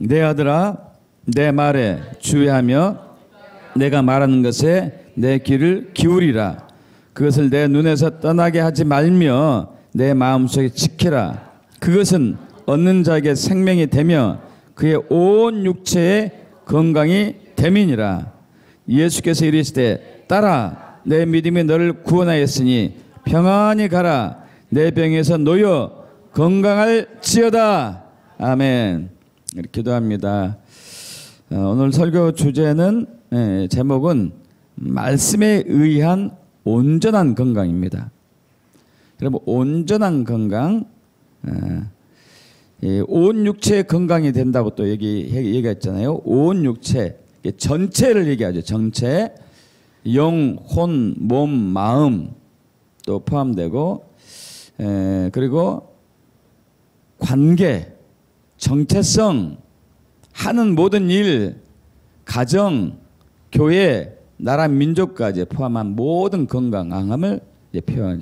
내 아들아 내 말에 주의하며 내가 말하는 것에 내 귀를 기울이라. 그것을 내 눈에서 떠나게 하지 말며 내 마음속에 지키라. 그것은 얻는 자에게 생명이 되며 그의 온 육체의 건강이 됨이니라. 예수께서 이르시되 딸아 내 믿음이 너를 구원하였으니 평안히 가라. 내 병에서 놓여 건강할지어다. 아멘. 이렇게 기도합니다. 오늘 설교 주제는 제목은 말씀에 의한 온전한 건강입니다. 여러분 온전한 건강, 온 육체의 건강이 된다고 또 얘기했잖아요. 온 육체 전체를 얘기하죠. 전체 영, 혼, 몸, 마음 또 포함되고 그리고 관계, 정체성, 하는 모든 일, 가정, 교회, 나라, 민족까지 포함한 모든 건강함을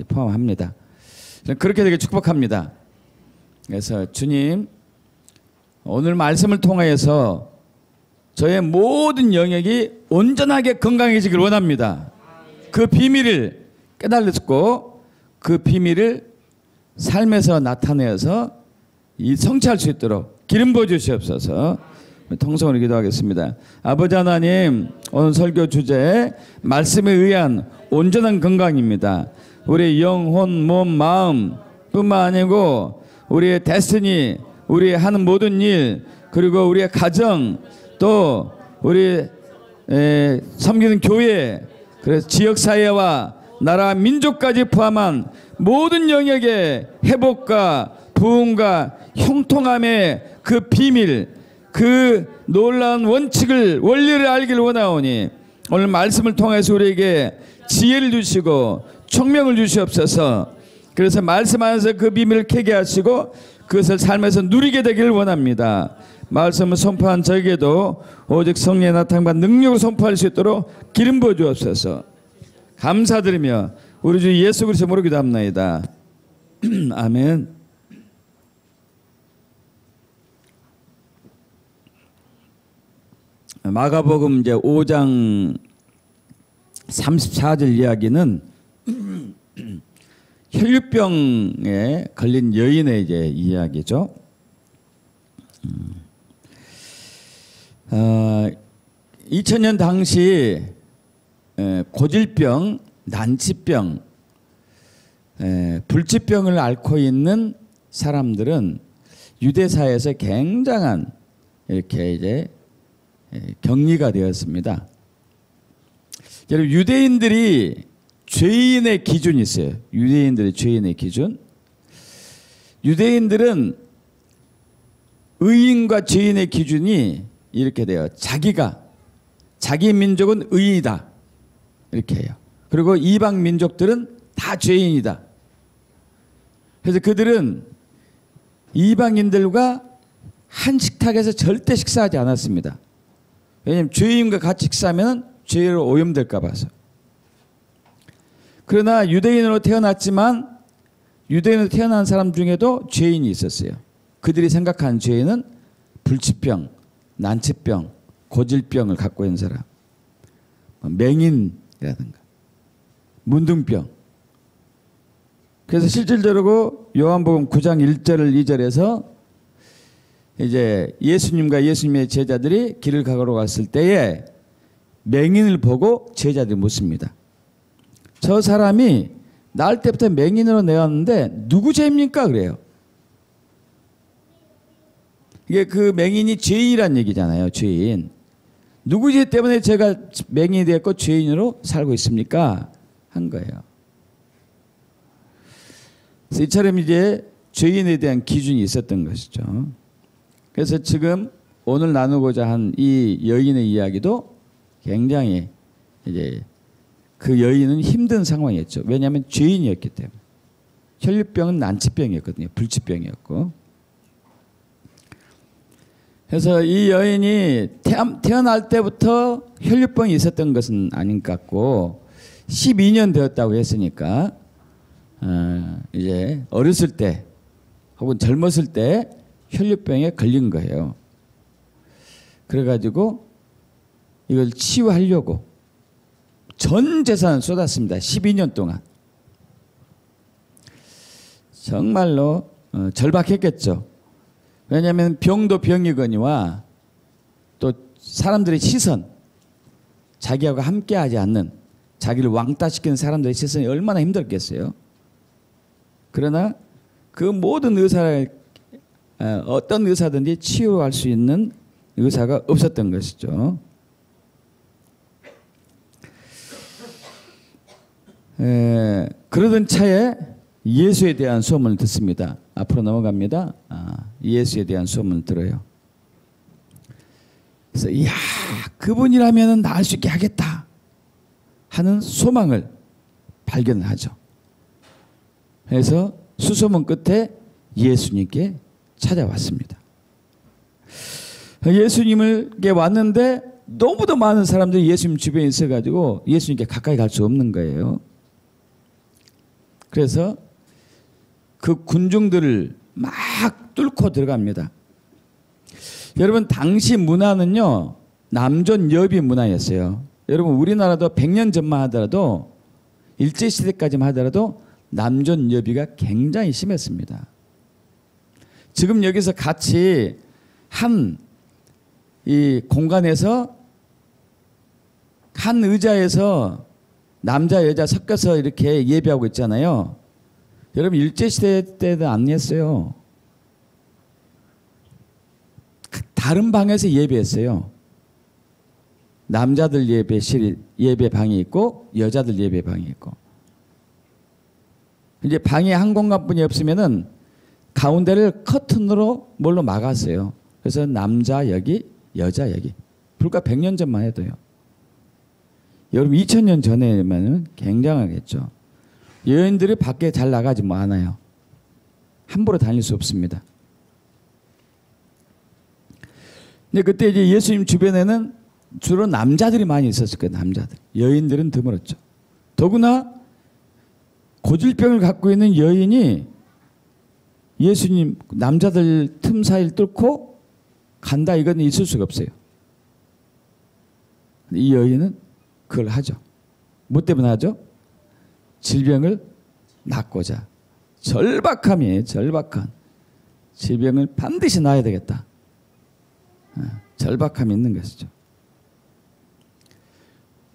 포함합니다. 그렇게 되게 축복합니다. 그래서 주님 오늘 말씀을 통하여서 저의 모든 영역이 온전하게 건강해지길 원합니다. 그 비밀을 깨달았고 그 비밀을 삶에서 나타내어서 성취할 수 있도록 기름 부어 주시옵소서. 통성으로 기도하겠습니다. 아버지 하나님, 오늘 설교 주제 말씀에 의한 온전한 건강입니다. 우리의 영혼, 몸, 마음 뿐만 아니고 우리의 데스티니, 우리의 하는 모든 일, 그리고 우리의 가정, 또 우리 섬기는 교회, 그래서 지역사회와 나라, 민족까지 포함한 모든 영역의 회복과 부흥과 형통함의 그 비밀, 그 놀라운 원리를 알기를 원하오니 오늘 말씀을 통해서 우리에게 지혜를 주시고 총명을 주시옵소서. 그래서 말씀 안에서 그 비밀을 캐게 하시고 그것을 삶에서 누리게 되기를 원합니다. 말씀을 선포한 저에게도 오직 성령의 나타남과 능력을 선포할 수 있도록 기름 부어 주옵소서. 감사드리며 우리 주 예수 그리스도 이름으로 기도합나이다. 아멘. 마가복음 이제 5장 34절 이야기는 혈류병에 걸린 여인의 이제 이야기죠. 2000년 당시 고질병, 난치병, 불치병을 앓고 있는 사람들은 유대사회에서 굉장한 이렇게 이제 격리가 되었습니다. 여러분 유대인들이 죄인의 기준이 있어요. 유대인들의 죄인의 기준. 유대인들은 의인과 죄인의 기준이 이렇게 돼요. 자기 민족은 의이다 이렇게 해요. 그리고 이방 민족들은 다 죄인이다. 그래서 그들은 이방인들과 한 식탁에서 절대 식사하지 않았습니다. 왜냐하면 죄인과 같이 식사하면 죄로 오염될까 봐서. 그러나 유대인으로 태어났지만 유대인으로 태어난 사람 중에도 죄인이 있었어요. 그들이 생각하는 죄인은 불치병, 난치병, 고질병을 갖고 있는 사람, 맹인이라든가 문둥병. 그래서 실질적으로 요한복음 9장 1절 2절에서 이제 예수님과 예수님의 제자들이 길을 가러 갔을 때에 맹인을 보고 제자들이 묻습니다. 저 사람이 낳을 때부터 맹인으로 내었는데 누구 죄입니까? 그래요. 이게 그 맹인이 죄인이란 얘기잖아요. 죄인. 누구 죄 때문에 제가 맹인이 됐고 죄인으로 살고 있습니까? 한 거예요. 그래서 이처럼 이제 죄인에 대한 기준이 있었던 것이죠. 그래서 지금 오늘 나누고자 한 이 여인의 이야기도 굉장히 이제 그 여인은 힘든 상황이었죠. 왜냐하면 죄인이었기 때문에. 혈류병은 난치병이었거든요. 불치병이었고. 그래서 이 여인이 태어날 때부터 혈류병이 있었던 것은 아닌 것 같고 12년 되었다고 했으니까 이제 어렸을 때 혹은 젊었을 때 혈류병에 걸린 거예요. 그래가지고 이걸 치유하려고 전 재산을 쏟았습니다. 12년 동안. 정말로 절박했겠죠. 왜냐하면 병도 병이거니와 또 사람들의 시선, 자기하고 함께하지 않는, 자기를 왕따시키는 사람들의 시선이 얼마나 힘들겠어요. 그러나 그 모든 의사를 어떤 의사든지 치유할 수 있는 의사가 없었던 것이죠. 그러던 차에 예수에 대한 소문을 듣습니다. 앞으로 넘어갑니다. 예수에 대한 소문을 들어요. 그래서 이야, 그분이라면 나을 수 있게 하겠다 하는 소망을 발견하죠. 그래서 수소문 끝에 예수님께 찾아왔습니다. 예수님께 왔는데 너무도 많은 사람들이 예수님 주변에 있어가지고 예수님께 가까이 갈 수 없는 거예요. 그래서 그 군중들을 막 뚫고 들어갑니다. 여러분, 당시 문화는요, 남존여비 문화였어요. 여러분, 우리나라도 100년 전만 하더라도, 일제시대까지만 하더라도 남존여비가 굉장히 심했습니다. 지금 여기서 같이 한 이 공간에서 한 의자에서 남자 여자 섞어서 이렇게 예배하고 있잖아요. 여러분, 일제시대 때도 안 했어요. 다른 방에서 예배했어요. 남자들 예배실, 예배방이 있고 여자들 예배방이 있고. 이제 방에 한 공간뿐이 없으면은 가운데를 커튼으로 뭘로 막았어요. 그래서 남자 여기, 여자 여기. 불과 100년 전만 해도요. 여러분, 2000년 전에만은 굉장하겠죠. 여인들이 밖에 잘 나가지 않아요. 함부로 다닐 수 없습니다. 근데 그때 이제 예수님 주변에는 주로 남자들이 많이 있었을 거예요. 남자들. 여인들은 드물었죠. 더구나 고질병을 갖고 있는 여인이 예수님 남자들 틈 사이를 뚫고 간다, 이건 있을 수가 없어요. 이 여인은 그걸 하죠. 뭐 때문에 하죠? 질병을 낫고자. 절박함이에요. 절박한. 질병을 반드시 놔야 되겠다. 절박함이 있는 것이죠.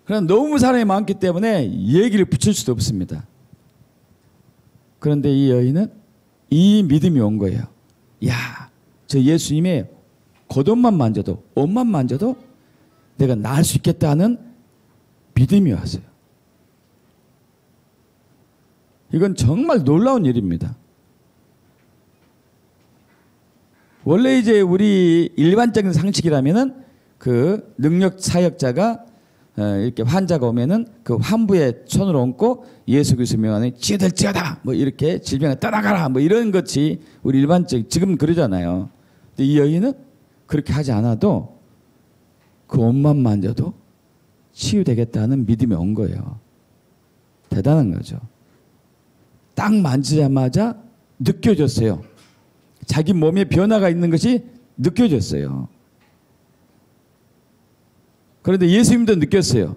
그러나 너무 사람이 많기 때문에 얘기를 붙일 수도 없습니다. 그런데 이 여인은 이 믿음이 온 거예요. 야, 저 예수님의 겉옷만 만져도, 옷만 만져도 내가 나을 수 있겠다는 믿음이 왔어요. 이건 정말 놀라운 일입니다. 원래 이제 우리 일반적인 상식이라면은 그 능력 사역자가 이렇게 환자가 오면은 그 환부에 손을 얹고 예수 그리스도 명하니 치유될지어다 뭐 이렇게 질병을 떠나가라 뭐 이런 것이 우리 일반적 지금 그러잖아요. 근데 이 여인은 그렇게 하지 않아도 그 옷만 만져도 치유되겠다는 믿음이 온 거예요. 대단한 거죠. 딱 만지자마자 느껴졌어요. 자기 몸에 변화가 있는 것이 느껴졌어요. 그런데 예수님도 느꼈어요.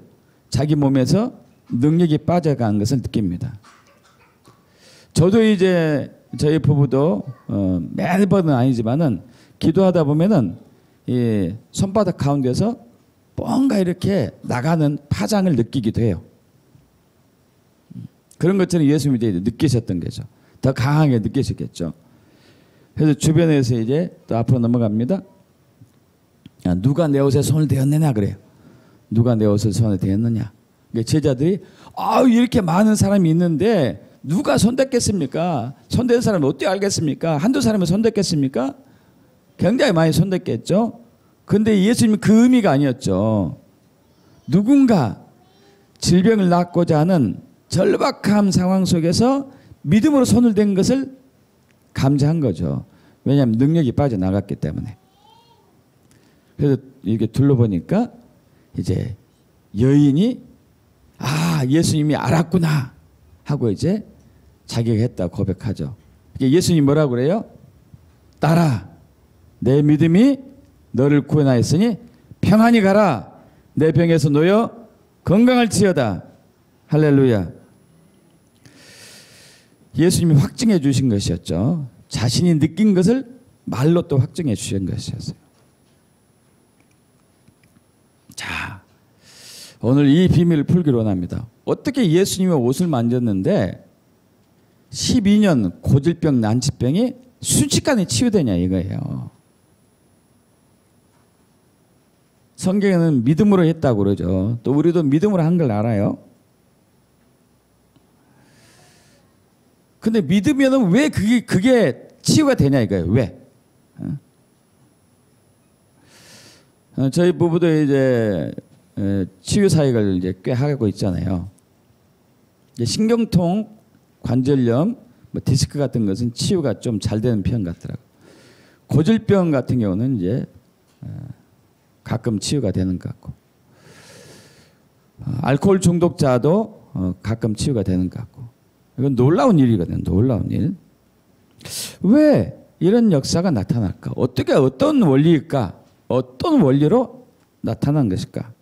자기 몸에서 능력이 빠져간 것을 느낍니다. 저도 이제 저희 부부도 매번은 아니지만은 기도하다 보면은 이 손바닥 가운데서 뭔가 이렇게 나가는 파장을 느끼기도 해요. 그런 것처럼 예수님이 느끼셨던 거죠. 더 강하게 느끼셨겠죠. 그래서 주변에서 이제 또 앞으로 넘어갑니다. 누가 내 옷에 손을 대었느냐 그래요. 누가 내 옷에 손을 대었느냐. 제자들이 이렇게 많은 사람이 있는데 누가 손댔겠습니까? 손댄 사람이 어떻게 알겠습니까? 한두 사람이 손댔겠습니까? 굉장히 많이 손댔겠죠. 그런데 예수님은 그 의미가 아니었죠. 누군가 질병을 낫고자 하는 절박한 상황 속에서 믿음으로 손을 댄 것을 감사한 거죠. 왜냐하면 능력이 빠져나갔기 때문에. 그래서 이렇게 둘러보니까 이제 여인이 예수님이 알았구나 하고 이제 자기가 했다 고백하죠. 예수님이 뭐라고 그래요? 딸아, 내 믿음이 너를 구원하였으니 평안히 가라. 내 병에서 놓여 건강할지어다. 할렐루야. 예수님이 확증해 주신 것이었죠. 자신이 느낀 것을 말로 또 확증해 주신 것이었어요. 자, 오늘 이 비밀을 풀기로 원합니다. 어떻게 예수님의 옷을 만졌는데 12년 고질병 난치병이 순식간에 치유되냐 이거예요. 성경에는 믿음으로 했다고 그러죠. 또 우리도 믿음으로 한 걸 알아요. 근데 믿으면은 왜 그게 치유가 되냐 이거예요. 왜? 저희 부부도 이제 치유 사역을 이제 꽤 하고 있잖아요. 신경통, 관절염, 뭐 디스크 같은 것은 치유가 좀 잘 되는 편 같더라고요. 고질병 같은 경우는 이제 가끔 치유가 되는 것 같고, 알코올 중독자도 가끔 치유가 되는 것 같고, 이건 놀라운 일이거든요. 놀라운 일. 왜 이런 역사가 나타날까? 어떻게 어떤 원리일까? 어떤 원리로 나타난 것일까?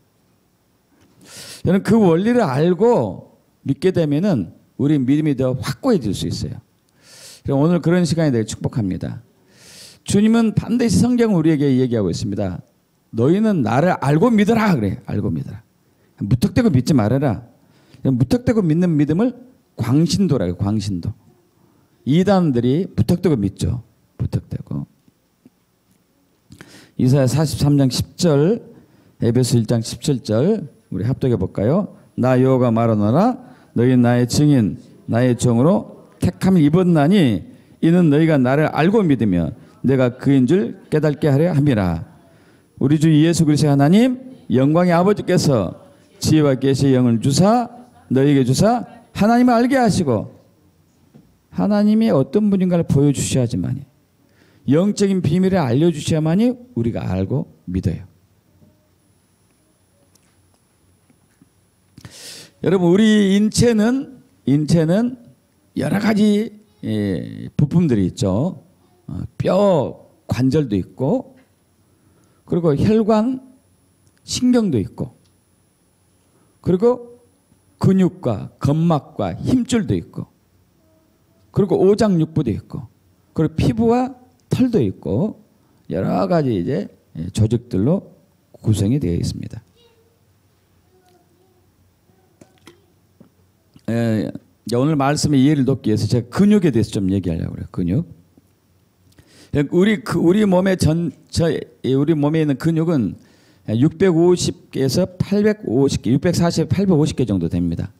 저는 그 원리를 알고 믿게 되면은 우리 믿음이 더 확고해질 수 있어요. 그럼 오늘 그런 시간이 되길 축복합니다. 주님은 반드시 성경은 우리에게 얘기하고 있습니다. 너희는 나를 알고 믿어라 그래. 알고 믿어라. 무턱대고 믿지 말아라. 무턱대고 믿는 믿음을 광신도라고. 광신도. 이단들이 무턱대고 믿죠. 무턱대고. 이사야 43장 10절, 에베소 1장 17절 우리 합독해 볼까요? 나 여호와가 말하노라 너희 나의 증인 나의 종으로 택함을 입었나니 이는 너희가 나를 알고 믿으며 내가 그인 줄 깨닫게 하려 함이라. 우리 주 예수 그리스도의 하나님 영광의 아버지께서 지혜와 계시의 영을 주사 너희에게 주사 하나님을 알게 하시고 하나님이 어떤 분인가를 보여주셔야지만이 영적인 비밀을 알려주셔야만이 우리가 알고 믿어요. 여러분 우리 인체는 여러 가지 부품들이 있죠. 뼈 관절도 있고 그리고 혈관 신경도 있고 그리고 근육과 건막과 힘줄도 있고 그리고 오장육부도 있고 그리고 피부와 털도 있고 여러 가지 이제 조직들로 구성이 되어 있습니다. 오늘 말씀의 이해를 돕기 위해서 제가 근육에 대해서 좀 얘기하려고 그래요. 근육. 우리 몸에 우리 몸에 있는 근육은 650개에서 850개, 640, 850개 정도 됩니다.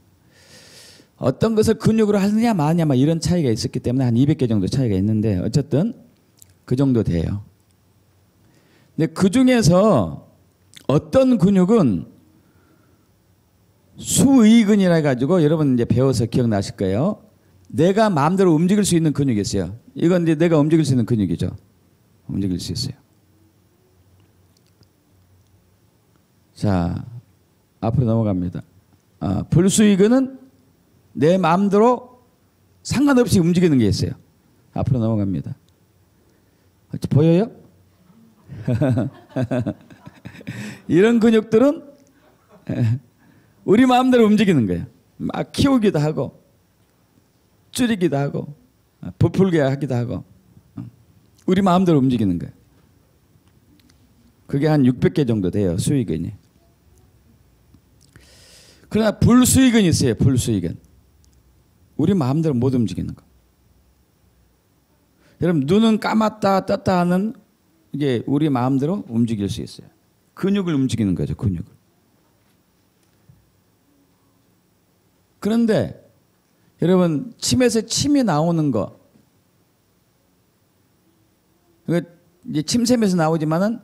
어떤 것을 근육으로 하느냐 마느냐 막 이런 차이가 있었기 때문에 한 200개 정도 차이가 있는데 어쨌든 그 정도 돼요. 근데 그 중에서 어떤 근육은 수의근이라 해가지고 여러분 이제 배워서 기억나실 거예요. 내가 마음대로 움직일 수 있는 근육이 있어요. 이건 이제 내가 움직일 수 있는 근육이죠. 움직일 수 있어요. 자, 앞으로 넘어갑니다. 불수의근은 내 마음대로 상관없이 움직이는 게 있어요. 앞으로 넘어갑니다. 보여요? 이런 근육들은 우리 마음대로 움직이는 거예요. 막 키우기도 하고 줄이기도 하고 부풀게 하기도 하고 우리 마음대로 움직이는 거예요. 그게 한 600개 정도 돼요. 수의근이. 그러나 불수의근이 있어요. 불수의근. 우리 마음대로 못 움직이는 거. 여러분 눈은 감았다 떴다 하는 이게 우리 마음대로 움직일 수 있어요. 근육을 움직이는 거죠. 근육을. 그런데 여러분 침에서 침이 나오는 거 이거 이제 침샘에서 나오지만은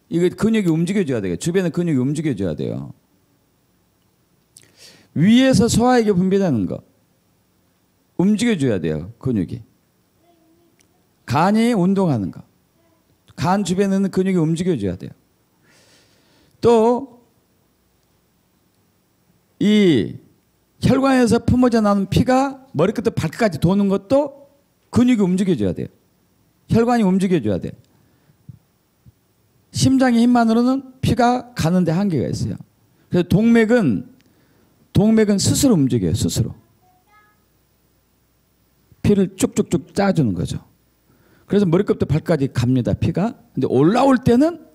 이거 근육이 움직여줘야 돼요. 주변의 근육이 움직여줘야 돼요. 위에서 소화액이 분비되는 거 움직여줘야 돼요. 근육이. 간이 운동하는 거. 간 주변에 있는 근육이 움직여줘야 돼요. 또 이 혈관에서 품어져 나오는 피가 머리끝부터 발끝까지 도는 것도 근육이 움직여줘야 돼요. 혈관이 움직여줘야 돼요. 심장의 힘만으로는 피가 가는데 한계가 있어요. 그래서 동맥은 스스로 움직여요. 스스로. 피를 쭉쭉쭉 짜주는 거죠. 그래서 머리끝부터 발까지 갑니다. 피가. 근데 올라올 때는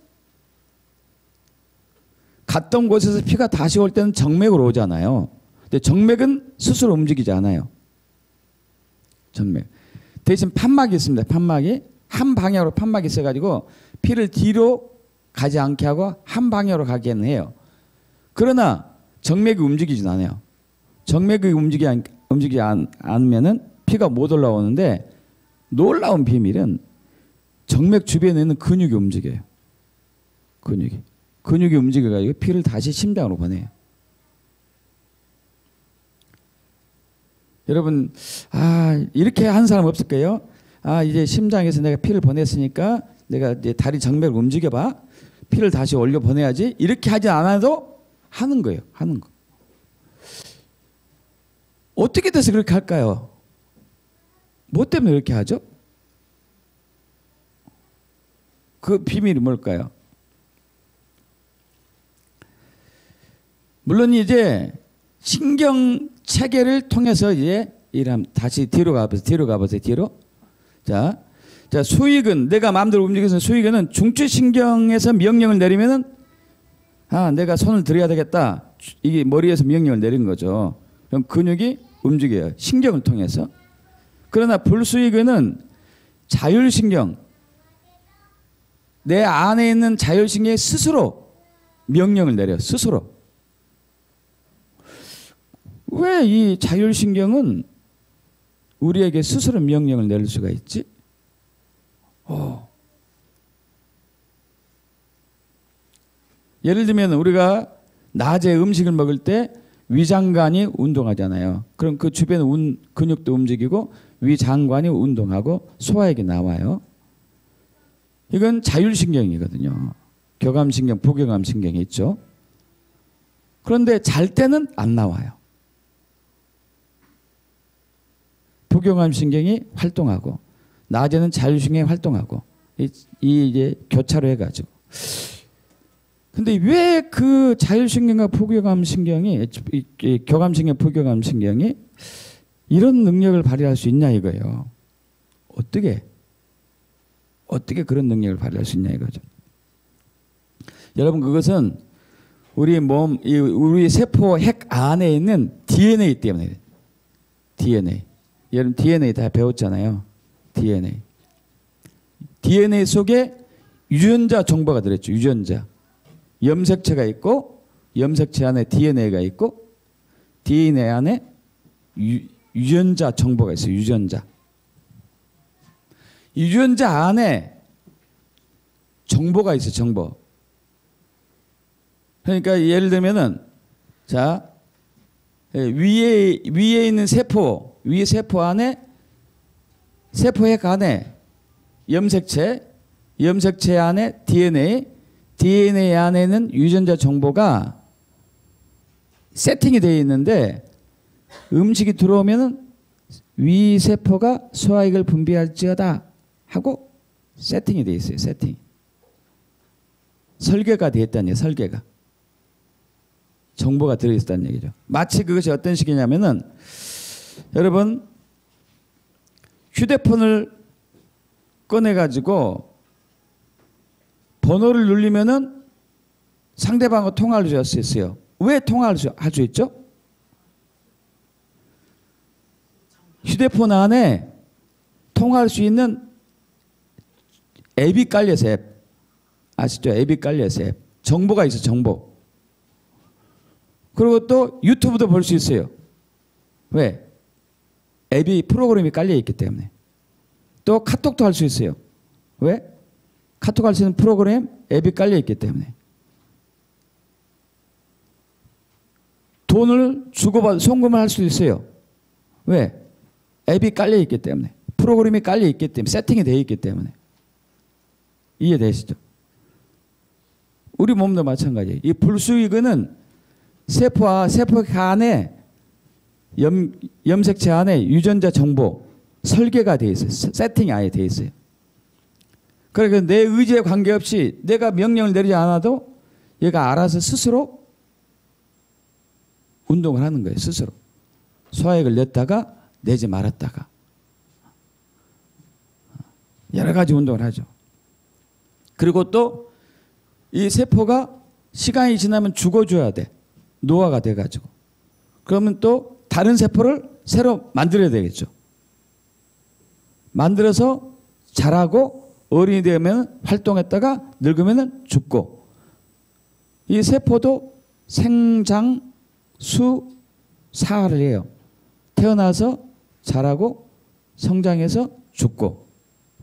갔던 곳에서 피가 다시 올 때는 정맥으로 오잖아요. 근데 정맥은 스스로 움직이지 않아요. 정맥. 대신 판막이 있습니다. 판막이. 한 방향으로 판막이 있어가지고 피를 뒤로 가지 않게 하고 한 방향으로 가게는 해요. 그러나 정맥이 움직이진 않아요. 정맥이 움직이지 않으면은 피가 못 올라오는데 놀라운 비밀은 정맥 주변에 있는 근육이 움직여요. 근육이 움직여가지고 피를 다시 심장으로 보내요. 여러분, 이렇게 한 사람 없을 거예요. 이제 심장에서 내가 피를 보냈으니까 내가 이제 다리 정맥을 움직여봐. 피를 다시 올려 보내야지. 이렇게 하지 않아도 하는 거예요. 하는 거. 어떻게 돼서 그렇게 할까요? 뭐 때문에 그렇게 하죠? 그 비밀이 뭘까요? 물론 이제 신경 체계를 통해서 이제 다시 뒤로 가보세요. 자, 수익은 내가 마음대로 움직여서 수익은 중추신경에서 명령을 내리면은 내가 손을 들여야 되겠다. 이게 머리에서 명령을 내린 거죠. 그럼 근육이 움직여요. 신경을 통해서. 그러나 불수익은 자율신경, 내 안에 있는 자율신경이 스스로 명령을 내려요. 스스로. 왜 이 자율신경은 우리에게 스스로 명령을 내릴 수가 있지? 예를 들면 우리가 낮에 음식을 먹을 때 위장관이 운동하잖아요. 그럼 그 주변 근육도 움직이고 위장관이 운동하고 소화액이 나와요. 이건 자율신경이거든요. 교감신경, 부교감신경이 있죠. 그런데 잘 때는 안 나와요. 부교감신경이 활동하고 낮에는 자율신경이 활동하고 이제 교차로 해가지고. 근데 왜 그 자율신경과 부교감신경이 교감신경, 부교감신경이 이런 능력을 발휘할 수 있냐 이거예요. 어떻게 그런 능력을 발휘할 수 있냐 이거죠. 여러분 그것은 우리 몸, 우리 세포 핵 안에 있는 DNA 때문에. DNA. 여러분 DNA 다 배웠잖아요. DNA 속에 유전자 정보가 들어있죠. 유전자. 염색체가 있고 염색체 안에 DNA가 있고 DNA 안에 유전자 정보가 있어요. 유전자. 유전자 안에 정보가 있어요. 정보. 그러니까 예를 들면은 자 위에 있는 세포 안에 세포핵 안에 염색체 안에 DNA 안에는 유전자 정보가 세팅이 되어 있는데 음식이 들어오면은 위 세포가 소화액을 분비할지어다 하고 세팅이 되어 있어요. 세팅. 설계가 되어 있다는 얘기예요. 설계가. 정보가 들어있다는 얘기죠. 마치 그것이 어떤 식이냐면은 여러분 휴대폰을 꺼내가지고 번호를 누르면은 상대방과 통화를 할 수 있어요. 왜 통화를 할 수 있죠? 휴대폰 안에 통화할 수 있는 앱이 깔려서 앱. 아시죠? 앱이 깔려서 앱. 정보가 있어, 정보. 그리고 또 유튜브도 볼 수 있어요. 왜? 앱이 프로그램이 깔려 있기 때문에. 또 카톡도 할 수 있어요. 왜? 카톡 할 수 있는 프로그램 앱이 깔려 있기 때문에. 돈을 주고받아 송금을 할 수 있어요. 왜? 앱이 깔려 있기 때문에. 프로그램이 깔려 있기 때문에. 세팅이 되어 있기 때문에. 이해되시죠? 우리 몸도 마찬가지예요. 이 불수익은 세포와 세포 안에 염색체 안에 유전자 정보 설계가 되어 있어요. 세팅이 아예 되어 있어요. 그러니까 내 의지에 관계없이 내가 명령을 내리지 않아도 얘가 알아서 스스로 운동을 하는 거예요. 스스로. 소화액을 냈다가 내지 말았다가. 여러 가지 운동을 하죠. 그리고 또 이 세포가 시간이 지나면 죽어줘야 돼. 노화가 돼가지고. 그러면 또 다른 세포를 새로 만들어야 되겠죠. 만들어서 자라고 어른이 되면 활동했다가 늙으면 죽고. 이 세포도 생장, 수, 사를 해요. 태어나서 자라고 성장해서 죽고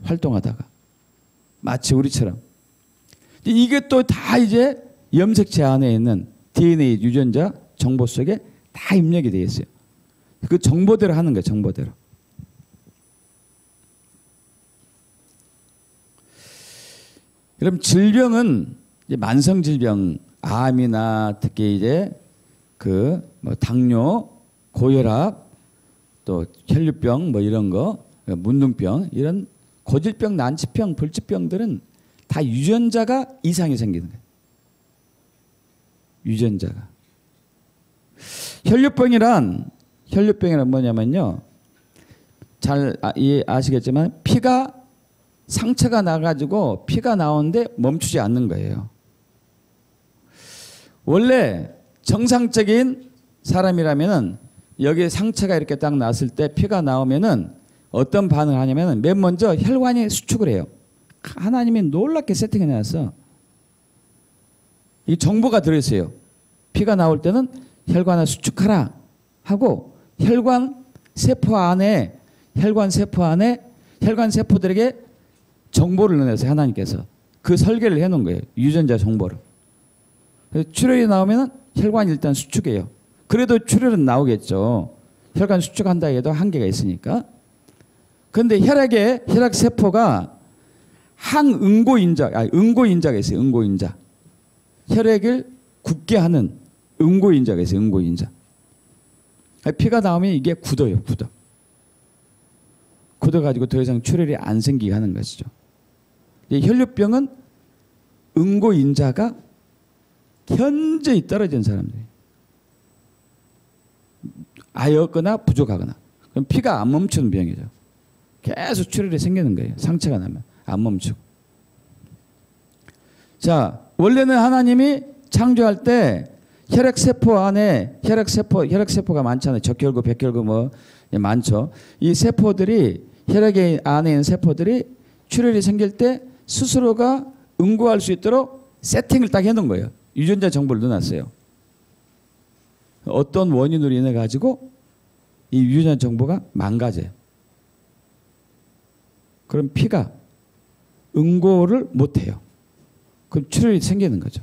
활동하다가. 마치 우리처럼. 이게 또 다 이제 염색체 안에 있는 DNA 유전자 정보 속에 다 입력이 되어 있어요. 그 정보대로 하는 거예요. 정보대로. 그럼 질병은 이제 만성 질병, 암이나 특히 이제 그 뭐 당뇨, 고혈압, 또 혈류병 뭐 이런 거, 문둥병 이런 고질병, 난치병, 불치병들은 다 유전자가 이상이 생기는 거예요. 유전자가. 혈류병이란 뭐냐면요. 잘 아시겠지만 피가 상처가 나가지고 피가 나오는데 멈추지 않는 거예요. 원래 정상적인 사람이라면은 여기에 상처가 이렇게 딱 났을 때 피가 나오면은 어떤 반응을 하냐면은 맨 먼저 혈관이 수축을 해요. 하나님이 놀랍게 세팅해 놨어. 이 정보가 들어있어요. 피가 나올 때는 혈관을 수축하라 하고 혈관 세포 안에 혈관 세포들에게 정보를 넣어서 하나님께서 그 설계를 해놓은 거예요. 유전자 정보를. 출혈이 나오면 혈관이 일단 수축해요. 그래도 출혈은 나오겠죠. 혈관 수축한다 해도 한계가 있으니까. 그런데 혈액 세포가 응고인자가 있어요. 응고인자. 혈액을 굳게 하는 응고인자가 있어요. 응고인자. 피가 나오면 이게 굳어요. 굳어가지고 더 이상 출혈이 안 생기게 하는 것이죠. 혈류병은 응고인자가 현저히 떨어진 사람들이에요. 아예 없거나 부족하거나. 그럼 피가 안 멈추는 병이죠. 계속 출혈이 생기는 거예요. 상처가 나면 안 멈추고. 자, 원래는 하나님이 창조할 때 혈액세포 안에 혈액세포가 많잖아요. 적혈구, 백혈구 뭐 많죠. 이 세포들이 혈액 안에 있는 세포들이 출혈이 생길 때 스스로가 응고할 수 있도록 세팅을 딱 해놓은 거예요. 유전자 정보를 넣어놨어요. 어떤 원인으로 인해 가지고 이 유전자 정보가 망가져요. 그럼 피가 응고를 못해요. 그럼 출혈이 생기는 거죠.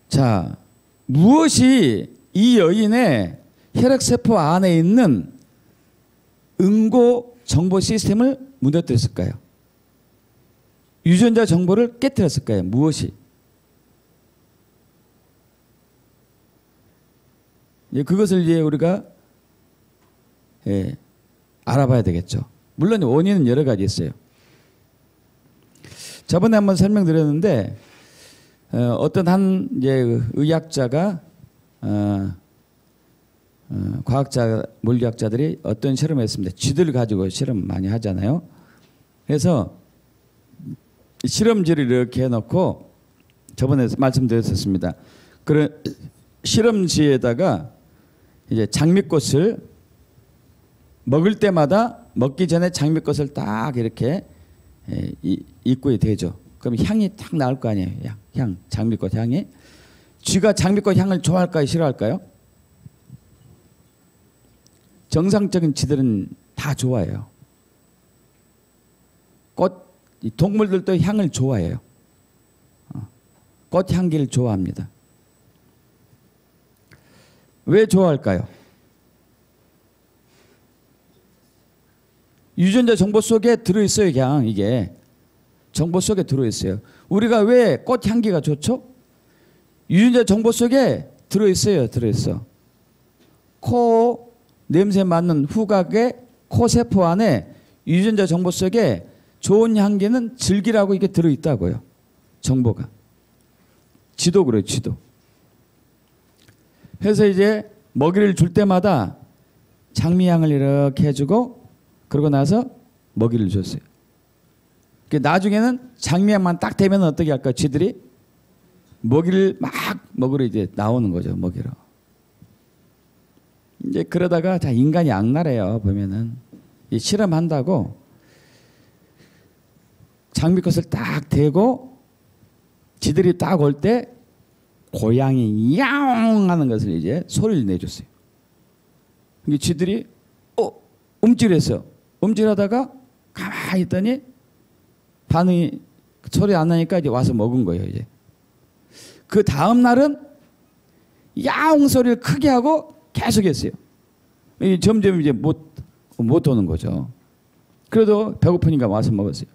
자, 무엇이 이 여인의 혈액세포 안에 있는 응고 정보 시스템을 무너뜨렸을까요? 유전자 정보를 깨뜨렸을까요? 무엇이? 그것을 이제 우리가 알아봐야 되겠죠. 물론 원인은 여러 가지 있어요. 저번에 한번 설명드렸는데 어떤 한 이제 의학자가 과학자, 물리학자들이 어떤 실험을 했습니다. 쥐들 가지고 실험 많이 하잖아요. 그래서 실험지를 이렇게 해놓고 저번에 말씀드렸었습니다. 그런 실험지에다가 이제 장미꽃을 먹을 때마다 먹기 전에 장미꽃을 딱 이렇게 입구에 대죠. 그럼 향이 딱 나올 거 아니에요. 향, 장미꽃 향이. 쥐가 장미꽃 향을 좋아할까요? 싫어할까요? 정상적인 쥐들은 다 좋아해요. 동물들도 향을 좋아해요. 꽃 향기를 좋아합니다. 왜 좋아할까요? 유전자 정보 속에 들어있어요. 그냥 이게 정보 속에 들어있어요. 우리가 왜 꽃 향기가 좋죠? 유전자 정보 속에 들어있어요. 들어있어. 코 냄새 맡는 후각에 코세포 안에 유전자 정보 속에 좋은 향기는 즐기라고 이게 들어있다고요. 정보가. 쥐도 그래요. 쥐도. 그래서 이제 먹이를 줄 때마다 장미향을 이렇게 해주고 그러고 나서 먹이를 줬어요. 나중에는 장미향만 딱 되면 어떻게 할까? 쥐들이 먹이를 막 먹으러 이제 나오는 거죠. 먹이로. 이제 그러다가 자 인간이 악랄해요. 보면은 이 실험한다고 장미꽃을 딱 대고 쥐들이 딱 올 때 고양이 야옹 하는 것을 이제 소리를 내줬어요. 근데 쥐들이 움찔했어. 움찔하다가 가만히 있더니 반응이 소리 안 나니까 이제 와서 먹은 거예요. 이제 그 다음 날은 야옹 소리를 크게 하고 계속했어요. 점점 이제 못 오는 거죠. 그래도 배고프니까 와서 먹었어요.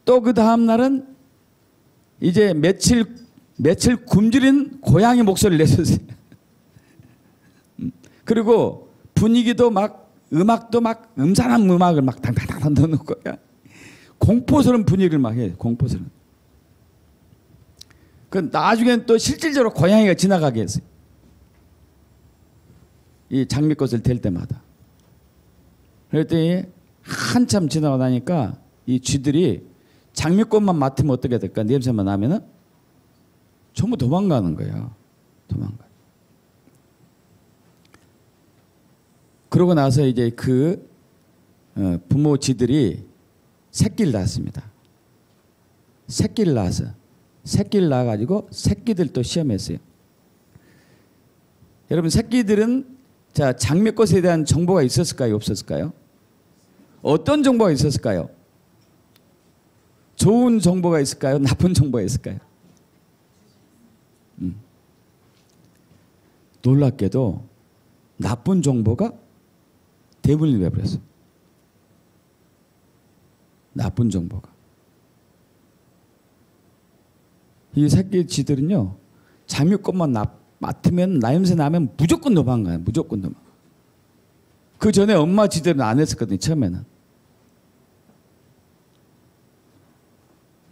또 그 다음 날은 이제 며칠 굶주린 고양이 목소리를 내셨어요. 그리고 분위기도 막 음악도 막 음산한 음악을 막 당당당 넣는 거야. 공포스러운 분위기를 막 해. 공포스러운. 그 나중엔 또 실질적으로 고양이가 지나가게 했어요. 이 장미꽃을 댈 때마다. 그랬더니 한참 지나가 나니까 이 쥐들이 장미꽃만 맡으면 어떻게 될까? 냄새만 나면은 전부 도망가는 거예요. 도망가. 그러고 나서 이제 그 부모 쥐들이 새끼를 낳았습니다. 새끼를 낳아가지고 새끼들 또 시험했어요. 여러분 새끼들은 자 장미꽃에 대한 정보가 있었을까요? 없었을까요? 어떤 정보가 있었을까요? 좋은 정보가 있을까요? 나쁜 정보가 있을까요? 놀랍게도 나쁜 정보가 대부분이 되어버렸어요. 나쁜 정보가. 이 새끼 쥐들은요. 장미꽃만 맡으면 냄새 나면 무조건 도망가요. 무조건 도망가. 그 전에 엄마 쥐들은 안 했었거든요. 처음에는.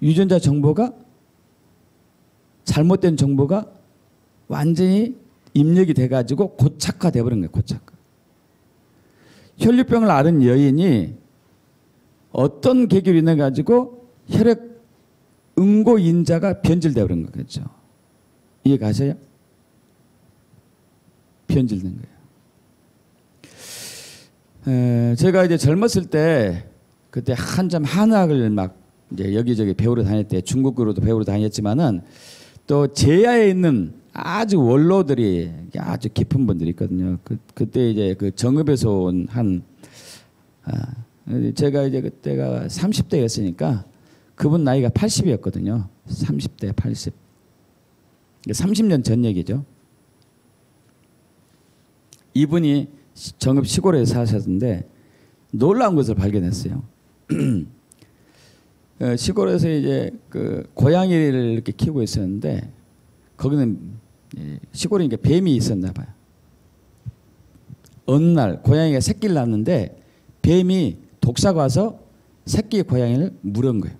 유전자 정보가 잘못된 정보가 완전히 입력이 돼가지고 고착화돼 버린 거예요. 고착화. 혈류병을 앓은 여인이 어떤 계기로 인해 가지고 혈액 응고인자가 변질되어 버린 거겠죠. 이해가세요? 변질된 거예요. 제가 이제 젊었을 때 그때 한참 한의학을 막 이제 여기저기 배우러 다닐 때 중국으로도 배우러 다녔지만은 또 제야에 있는 아주 원로들이 아주 깊은 분들이 있거든요. 그때 이제 그 정읍에서 온 제가 이제 그때가 30대였으니까 그분 나이가 80이었거든요. 30대 80. 30년 전 얘기죠. 이분이 정읍 시골에 사셨는데 놀라운 것을 발견했어요. 시골에서 이제 그 고양이를 이렇게 키우고 있었는데 거기는 시골이니까 뱀이 있었나 봐요. 어느 날 고양이가 새끼를 낳았는데 뱀이 독사가 와서 새끼 고양이를 물은 거예요.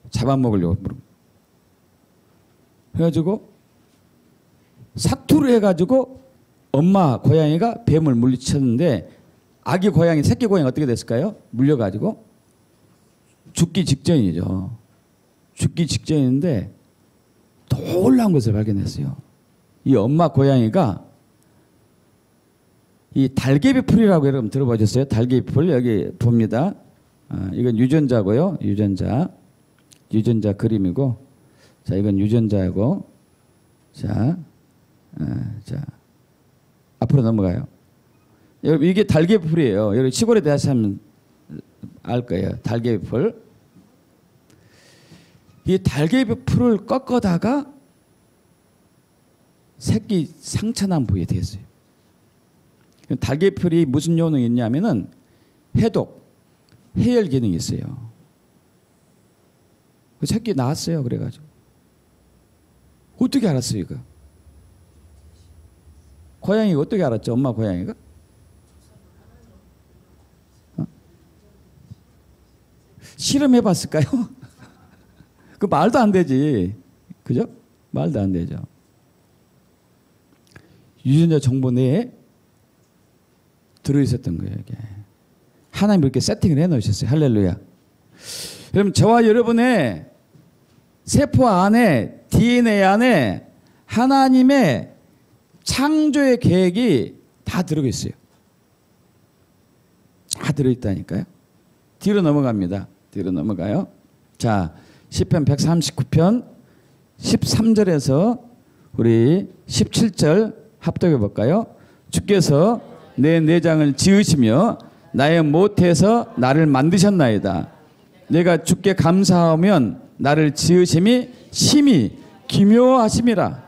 잡아먹으려고 물은 거예요. 그래가지고 사투를 해가지고 엄마 고양이가 뱀을 물리쳤는데 아기 고양이 새끼 고양이 어떻게 됐을까요? 물려가지고 죽기 직전이죠. 죽기 직전인데 놀라운 것을 발견했어요. 이 엄마 고양이가 이 달개비 풀이라고 여러분 들어보셨어요? 달개비 풀 여기 봅니다. 이건 유전자고요. 유전자 그림이고, 자 이건 유전자고, 자 앞으로 넘어가요. 여러분 이게 달개비 풀이에요. 여러분 시골에 대하시면 알 거예요. 달개비 풀. 이 달개비 풀을 꺾어다가 새끼 상처난 부위에 대었어요. 달개비 풀이 무슨 효능이 있냐면은 해독, 해열 기능이 있어요. 그 새끼 낳았어요. 그래가지고 어떻게 알았어요, 이거? 고양이가 어떻게 알았죠? 엄마 고양이가? 실험해 봤을까요? 그 말도 안 되지. 그죠? 말도 안 되죠. 유전자 정보 내에 들어있었던 거예요, 이게. 하나님 이렇게 세팅을 해 놓으셨어요. 할렐루야. 그럼 저와 여러분의 세포 안에, DNA 안에 하나님의 창조의 계획이 다 들어가 있어요. 다 들어있다니까요. 뒤로 넘어갑니다. 뒤로 넘어가요. 자, 시편 139편 13절에서 우리 17절 합독해 볼까요? 주께서 내 내장을 지으시며 나의 모태에서 나를 만드셨나이다. 내가 주께 감사하면 나를 지으심이 심히 기묘하심이라.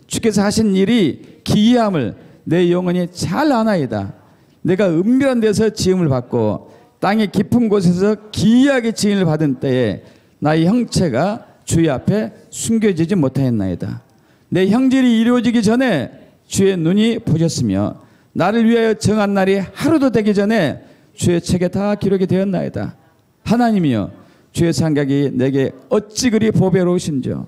주께서 하신 일이 기이함을 내 영혼이 잘 아나이다. 내가 은밀한 데서 지음을 받고 땅의 깊은 곳에서 기이하게 지음을 받은 때에 나의 형체가 주의 앞에 숨겨지지 못하였나이다. 내 형질이 이루어지기 전에 주의 눈이 보셨으며 나를 위하여 정한 날이 하루도 되기 전에 주의 책에 다 기록이 되었나이다. 하나님이여, 주의 생각이 내게 어찌 그리 보배로우신지요.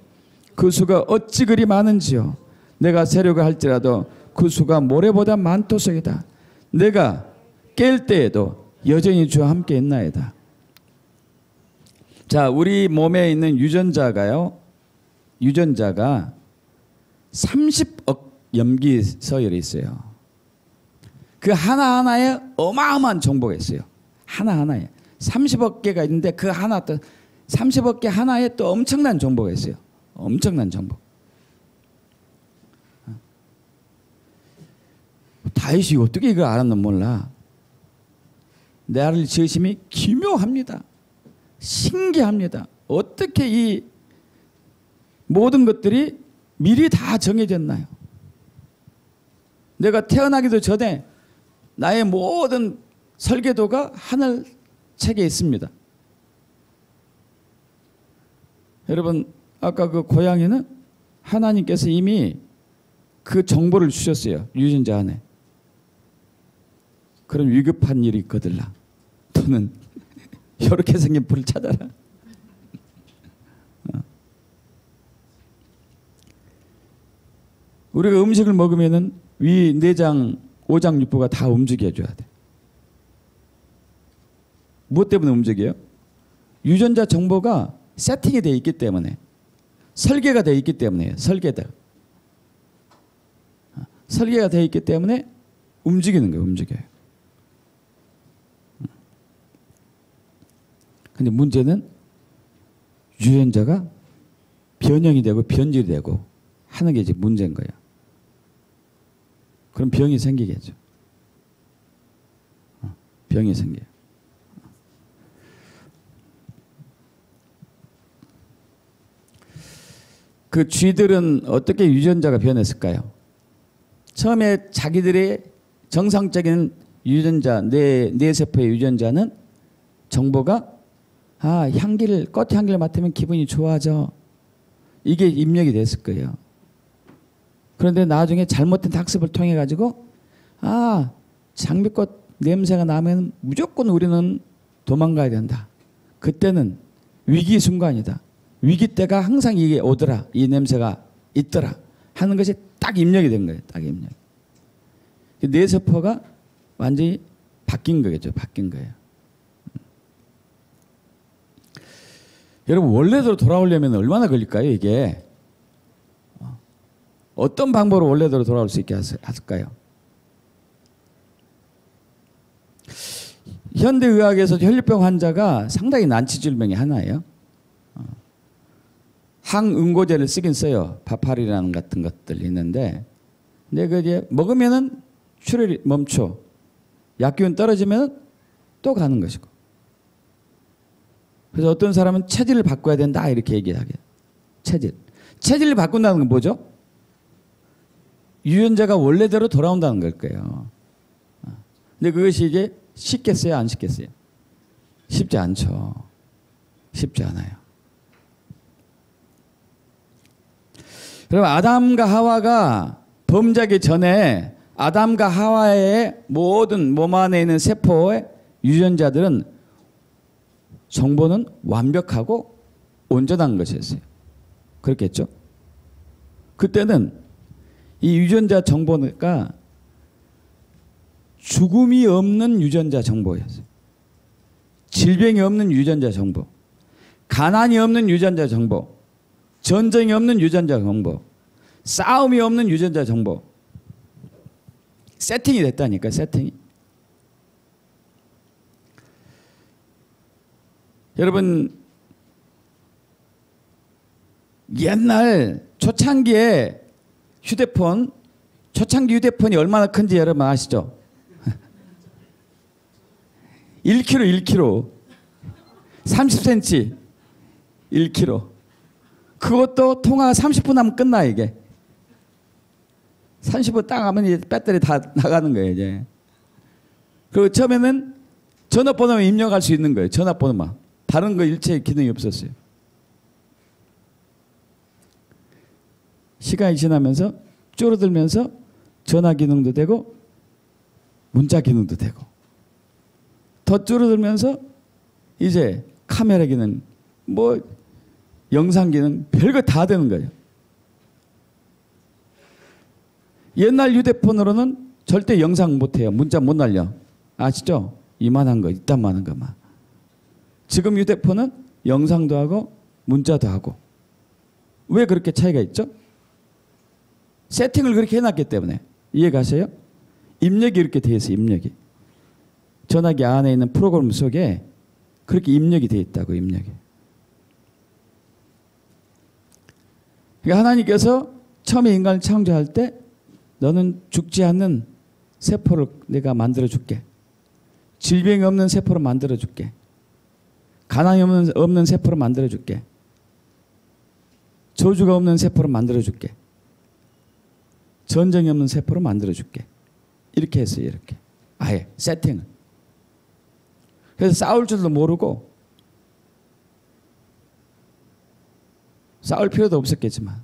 그 수가 어찌 그리 많은지요. 내가 세려고 할지라도 그 수가 모래보다 많도소이다. 내가 깰 때에도 여전히 주와 함께 있나이다. 자, 우리 몸에 있는 유전자가 30억 염기 서열이 있어요. 그 하나하나에 어마어마한 정보가 있어요. 하나하나에 30억 개가 있는데 그 하나 또 30억 개 하나에 또 엄청난 정보가 있어요. 엄청난 정보. 다윗이 어떻게 이걸 알았는 몰라. 나를 지으심이 기묘합니다. 신기합니다. 어떻게 이 모든 것들이 미리 다 정해졌나요? 내가 태어나기도 전에 나의 모든 설계도가 하늘 책에 있습니다. 여러분, 아까 그 고양이는 하나님께서 이미 그 정보를 주셨어요. 유전자 안에. 그런 위급한 일이 있거들라. 또는 이렇게 생긴 불을 찾아라. 우리가 음식을 먹으면은 위, 내장, 오장, 육부가 다 움직여줘야 돼. 무엇 때문에 움직여요? 유전자 정보가 세팅이 되어 있기 때문에, 설계가 되어 있기 때문에요. 설계가 되어 있기 때문에 움직이는 거예요. 움직여요. 근데 문제는 유전자가 변형이 되고 변질이 되고 하는 게 이제 문제인 거예요. 그럼 병이 생기겠죠. 병이 생겨요. 그 쥐들은 어떻게 유전자가 변했을까요? 처음에 자기들의 정상적인 유전자, 뇌세포의 유전자는 정보가 꽃 향기를 맡으면 기분이 좋아져. 이게 입력이 됐을 거예요. 그런데 나중에 잘못된 학습을 통해 가지고 장미꽃 냄새가 나면 무조건 우리는 도망가야 된다. 그때는 위기 순간이다. 위기 때가 항상 이게 오더라. 이 냄새가 있더라. 하는 것이 딱 입력이 된 거예요. 딱 입력. 뇌세포가 완전히 바뀐 거겠죠. 바뀐 거예요. 여러분, 원래대로 돌아오려면 얼마나 걸릴까요, 이게? 어떤 방법으로 원래대로 돌아올 수 있게 할까요? 현대의학에서 혈류병 환자가 상당히 난치 질병이 하나예요. 항응고제를 쓰긴 써요. 바파리라는 같은 것들 있는데, 근데 그 이제 먹으면은 출혈이 멈춰. 약기운 떨어지면 또 가는 것이고. 그래서 어떤 사람은 체질을 바꿔야 된다 이렇게 얘기하게. 체질을 바꾼다는 건 뭐죠? 유전자가 원래대로 돌아온다는 걸 거예요. 근데 그것이 이제 쉽겠어요, 안 쉽겠어요? 쉽지 않죠. 쉽지 않아요. 그럼 아담과 하와가 범죄하기 전에 아담과 하와의 모든 몸 안에 있는 세포의 유전자들은 정보는 완벽하고 온전한 것이었어요. 그렇겠죠? 그때는 이 유전자 정보가 죽음이 없는 유전자 정보였어요. 질병이 없는 유전자 정보, 가난이 없는 유전자 정보, 전쟁이 없는 유전자 정보, 싸움이 없는 유전자 정보. 세팅이 됐다니까, 세팅이. 여러분, 옛날 초창기에 초창기 휴대폰이 얼마나 큰지 여러분 아시죠? 1kg, 30cm, 1kg. 그것도 통화가 30분 하면 끝나, 이게. 30분 딱 하면 이제 배터리 다 나가는 거예요, 이제. 그리고 처음에는 전화번호만 입력할 수 있는 거예요, 전화번호만. 다른 거 일체 기능이 없었어요. 시간이 지나면서 줄어들면서 전화 기능도 되고 문자 기능도 되고 더 줄어들면서 이제 카메라 기능, 뭐 영상 기능, 별거 다 되는 거예요. 옛날 휴대폰으로는 절대 영상 못해요. 문자 못 날려. 아시죠? 이만한 거, 이딴만한 거만. 지금 휴대폰은 영상도 하고 문자도 하고. 왜 그렇게 차이가 있죠? 세팅을 그렇게 해놨기 때문에. 이해가세요? 입력이 이렇게 되어 있어요. 입력이. 전화기 안에 있는 프로그램 속에 그렇게 입력이 되어 있다고. 입력이. 그러니까 하나님께서 처음에 인간을 창조할 때 너는 죽지 않는 세포를 내가 만들어줄게. 질병이 없는 세포를 만들어줄게. 가난이 없는 세포를 만들어줄게. 저주가 없는 세포를 만들어줄게. 전쟁이 없는 세포를 만들어줄게. 이렇게 했어요. 이렇게. 아예 세팅을. 그래서 싸울 줄도 모르고 싸울 필요도 없었겠지만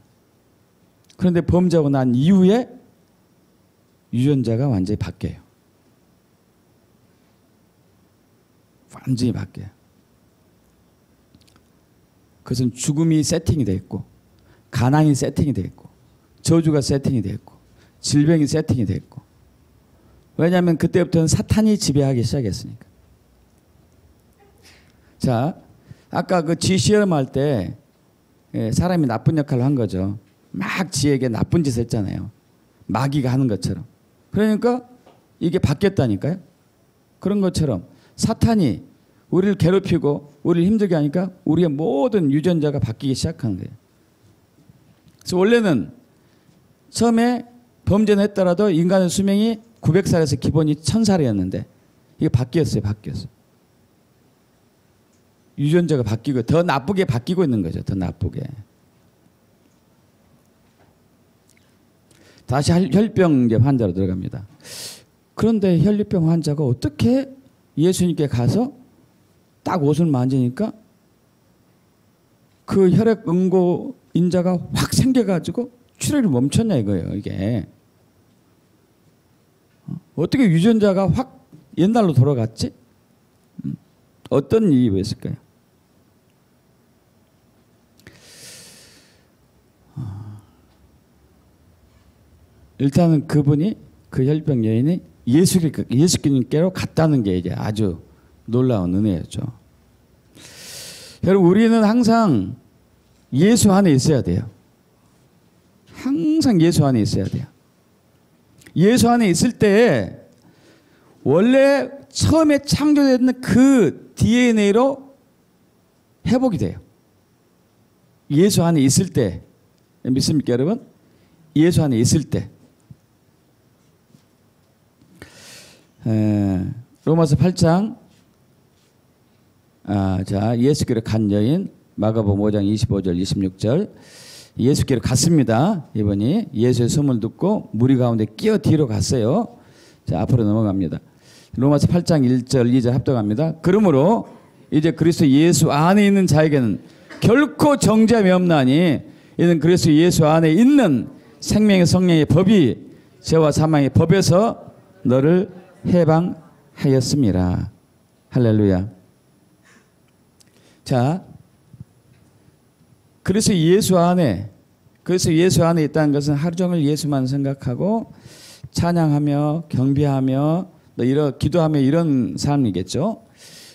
그런데 범죄하고 난 이후에 유전자가 완전히 바뀌어요. 완전히 바뀌어요. 그것은 죽음이 세팅이 되어 있고 가난이 세팅이 되어 있고 저주가 세팅이 되어 있고 질병이 세팅이 되어 있고. 왜냐하면 그때부터는 사탄이 지배하기 시작했으니까. 자, 아까 그 쥐 시험할 때 사람이 나쁜 역할을 한 거죠. 막 쥐에게 나쁜 짓을 했잖아요. 마귀가 하는 것처럼. 그러니까 이게 바뀌었다니까요. 그런 것처럼 사탄이 우리를 괴롭히고 우리를 힘들게 하니까 우리의 모든 유전자가 바뀌기 시작하는 거예요. 그래서 원래는 처음에 범죄는 했더라도 인간의 수명이 900살에서 기본이 1000살이었는데 이게 바뀌었어요. 바뀌었어요. 유전자가 바뀌고 더 나쁘게 바뀌고 있는 거죠. 더 나쁘게. 다시 혈병 환자로 들어갑니다. 그런데 혈류병 환자가 어떻게 예수님께 가서 딱 옷을 만지니까 그 혈액 응고 인자가 확 생겨가지고 출혈이 멈췄냐 이거예요. 이게 어떻게 유전자가 확 옛날로 돌아갔지? 어떤 이유였을까요? 일단은 그분이 그 혈병 여인이 예수님께로 갔다는 게 이제 아주 놀라운 은혜였죠. 여러분 우리는 항상 예수 안에 있어야 돼요. 항상 예수 안에 있어야 돼요. 예수 안에 있을 때 원래 처음에 창조된 그 DNA로 회복이 돼요. 예수 안에 있을 때. 믿습니까 여러분? 예수 안에 있을 때. 로마서 8장 자 예수께로 간 여인 마가복음 5장 25절 26절 예수께로 갔습니다. 이분이 예수의 소문을 듣고 무리 가운데 끼어 뒤로 갔어요. 자 앞으로 넘어갑니다. 로마서 8장 1절 2절 합독합니다. 그러므로 이제 그리스도 예수 안에 있는 자에게는 결코 정죄함이 없나니 이는 그리스도 예수 안에 있는 생명의 성령의 법이 죄와 사망의 법에서 너를 해방하였습니다. 할렐루야. 자, 그래서 예수 안에 있다는 것은 하루 종일 예수만 생각하고 찬양하며 경배하며 이런 기도하며 이런 삶이겠죠.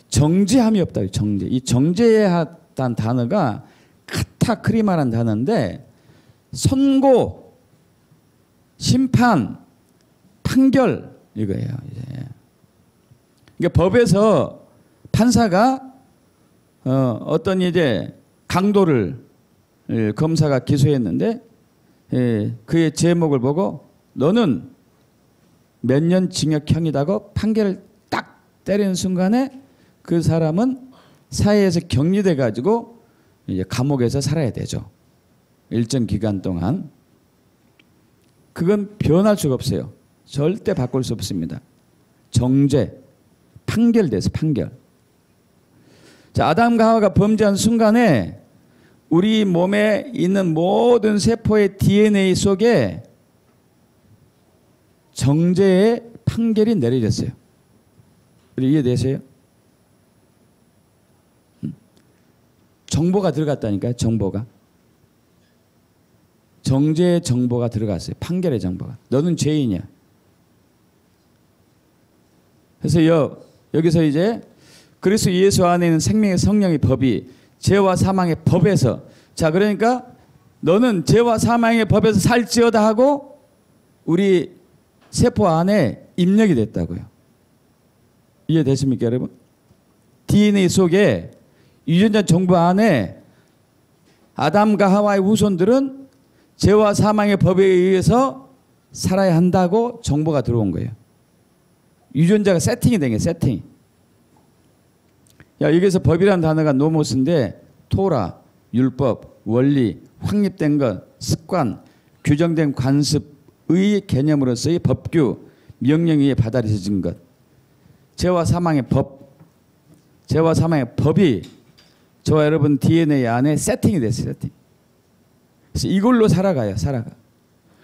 정죄함이 없다. 정죄. 이 정죄하다는 단어가 카타크리마라는 단어인데 선고, 심판, 판결 이거예요. 이제. 그러니까 법에서 판사가 어떤 이제 강도를 검사가 기소했는데 그의 제목을 보고 너는 몇 년 징역형이다고 판결을 딱 때리는 순간에 그 사람은 사회에서 격리돼 가지고 이제 감옥에서 살아야 되죠. 일정 기간 동안. 그건 변할 수가 없어요. 절대 바꿀 수 없습니다. 정죄, 판결돼서 판결. 자, 아담과 하와가 범죄한 순간에 우리 몸에 있는 모든 세포의 DNA 속에 정죄의 판결이 내려졌어요. 우리 이해되세요? 정보가 들어갔다니까요. 정보가. 정죄의 정보가 들어갔어요. 판결의 정보가. 너는 죄인이야. 그래서 여기서 이제 그리스도 예수 안에 있는 생명의 성령의 법이 죄와 사망의 법에서, 자, 그러니까 너는 죄와 사망의 법에서 살지어다 하고 우리 세포 안에 입력이 됐다고요. 이해되십니까, 여러분? DNA 속에 유전자 정보 안에 아담과 하와의 후손들은 죄와 사망의 법에 의해서 살아야 한다고 정보가 들어온 거예요. 유전자가 세팅이 된 거예요. 세팅. 야, 여기서 법이라는 단어가 노모스인데 토라, 율법, 원리, 확립된 것, 습관, 규정된 관습의 개념으로서의 법규, 명령 위에 받아들여진 것. 죄와 사망의 법, 죄와 사망의 법이 저와 여러분 DNA 안에 세팅이 됐어요. 세팅. 그래서 이걸로 살아가요. 살아가.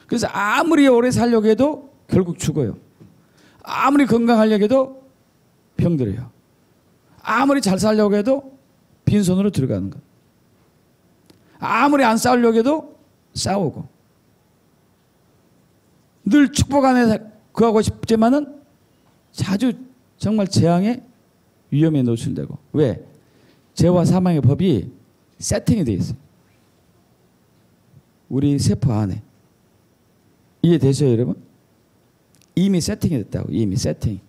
그래서 아무리 오래 살려고 해도 결국 죽어요. 아무리 건강하려고 해도 병들어요. 아무리 잘 살려고 해도 빈손으로 들어가는 것. 아무리 안 싸우려고 해도 싸우고. 늘 축복 안에 구하고 싶지만은 자주 정말 재앙의 위험에 노출되고. 왜? 죄와 사망의 법이 세팅이 되어 있어요. 우리 세포 안에. 이해되셔요, 여러분? 이미 세팅이 됐다고. 이미 세팅.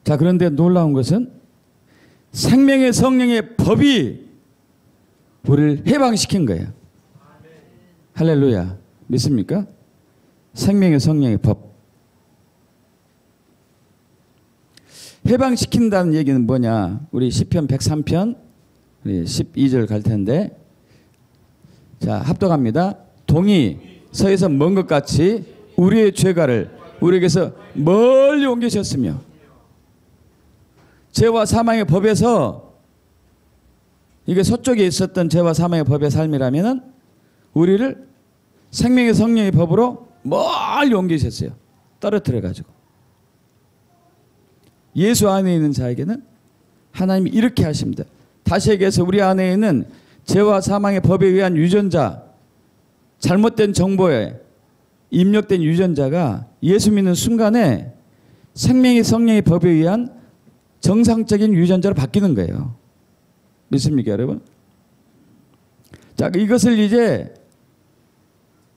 자, 그런데 놀라운 것은 생명의 성령의 법이 우리를 해방시킨 거예요. 할렐루야. 믿습니까? 생명의 성령의 법. 해방시킨다는 얘기는 뭐냐? 우리 시편 103편 우리 12절 갈 텐데, 자, 합독합니다. 동이 서에서 먼 것 같이 우리의 죄가를 우리에게서 멀리 옮기셨으며. 죄와 사망의 법에서, 이게 서쪽에 있었던 죄와 사망의 법의 삶이라면은 우리를 생명의 성령의 법으로 멀리 옮기셨어요. 떨어뜨려 가지고. 예수 안에 있는 자에게는 하나님이 이렇게 하십니다. 다시 얘기해서 우리 안에 있는 죄와 사망의 법에 의한 유전자, 잘못된 정보에 입력된 유전자가 예수 믿는 순간에 생명의 성령의 법에 의한 정상적인 유전자로 바뀌는 거예요. 믿습니까, 여러분? 자, 이것을 이제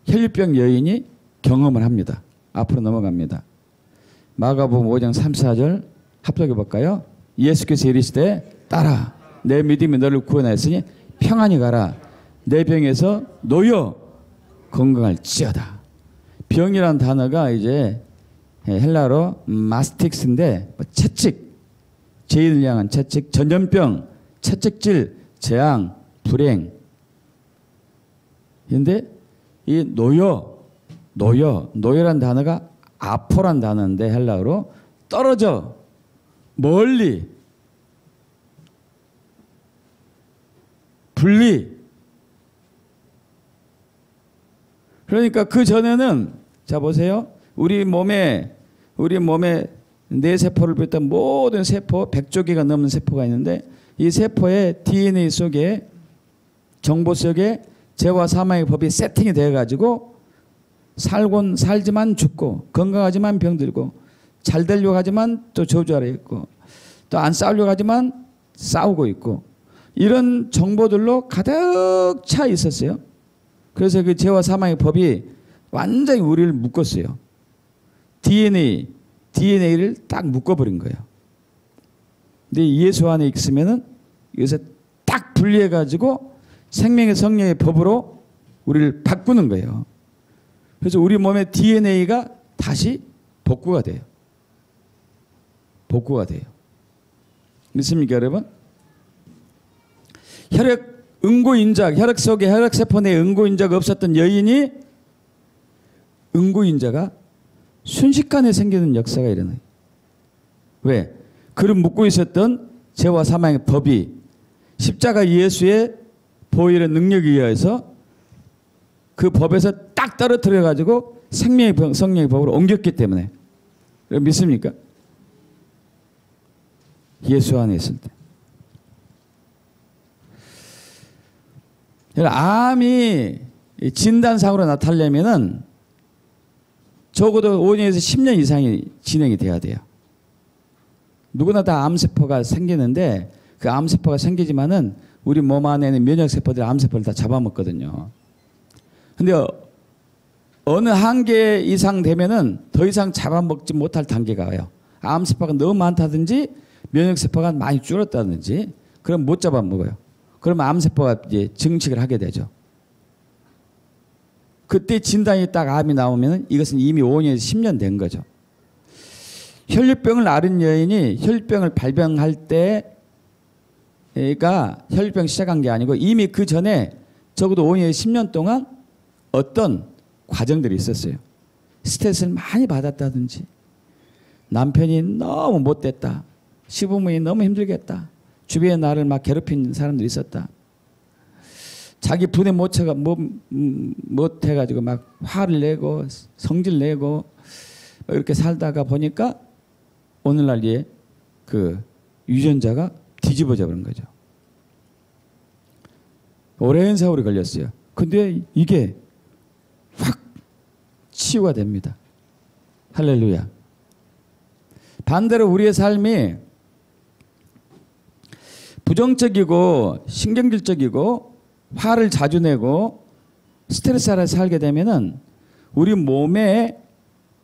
혈류병 여인이 경험을 합니다. 앞으로 넘어갑니다. 마가복음 5장 34절 합독해 볼까요? 예수께서 이르시되 따라 내 믿음이 너를 구원하였으니 평안히 가라. 내 병에서 놓여 건강할지어다. 병이라는 단어가 이제 헬라어로 마스틱스인데 채찍, 죄인을 향한 채찍, 전염병, 채찍질, 재앙, 불행. 그런데 이 노여란 단어가 아포란 단어인데 헬라어로 떨어져, 멀리, 분리. 그러니까 그 전에는, 자 보세요. 우리 몸에 뇌세포를 비롯한 모든 세포 100조 개가 넘는 세포가 있는데 이 세포의 DNA 속에 정보 속에 죄와 사망의 법이 세팅이 되어가지고 살곤 살지만 죽고 건강하지만 병들고 잘 되려고 하지만 또 저주 아래 있고 또 안 싸우려고 하지만 싸우고 있고 이런 정보들로 가득 차 있었어요. 그래서 그 죄와 사망의 법이 완전히 우리를 묶었어요. DNA를 딱 묶어버린 거예요. 근데 예수 안에 있으면은 여기서 딱 분리해가지고 생명의 성령의 법으로 우리를 바꾸는 거예요. 그래서 우리 몸의 DNA가 다시 복구가 돼요. 복구가 돼요. 믿습니까, 여러분? 혈액 속에 혈액세포 내에 응고인자가 없었던 여인이 응고인자가 순식간에 생기는 역사가 일어나요. 왜? 그를 묶고 있었던 죄와 사망의 법이 십자가 예수의 보혈의 능력에 의해서 그 법에서 딱 떨어뜨려 가지고 생명의 성령의 법으로 옮겼기 때문에. 믿습니까? 예수 안에 있을 때. 암이 진단상으로 나타나려면은 적어도 5년에서 10년 이상이 진행이 돼야 돼요. 누구나 다 암세포가 생기는데 그 암세포가 생기지만은 우리 몸 안에 있는 면역세포들이 암세포를 다 잡아먹거든요. 근데 어느 한계 이상 되면은 더 이상 잡아먹지 못할 단계가 와요. 암세포가 너무 많다든지 면역세포가 많이 줄었다든지 그럼 못 잡아먹어요. 그러면 암세포가 이제 증식을 하게 되죠. 그때 진단이 딱 암이 나오면 이것은 이미 5년에서 10년 된 거죠. 혈류병을 앓은 여인이 혈류병을 발병할 때가 혈류병 시작한 게 아니고 이미 그 전에 적어도 5년에서 10년 동안 어떤 과정들이 있었어요. 스트레스를 많이 받았다든지 남편이 너무 못됐다. 시부모님이 너무 힘들겠다. 주변에 나를 막 괴롭힌 사람들이 있었다. 자기 분에 못해가지고 막 화를 내고 성질 내고 이렇게 살다가 보니까 오늘날 그 유전자가 뒤집어져 버린 거죠. 오랜 세월이 걸렸어요. 근데 이게 확 치유가 됩니다. 할렐루야. 반대로 우리의 삶이 부정적이고 신경질적이고 화를 자주 내고 스트레스 아래 살게 되면은 우리 몸의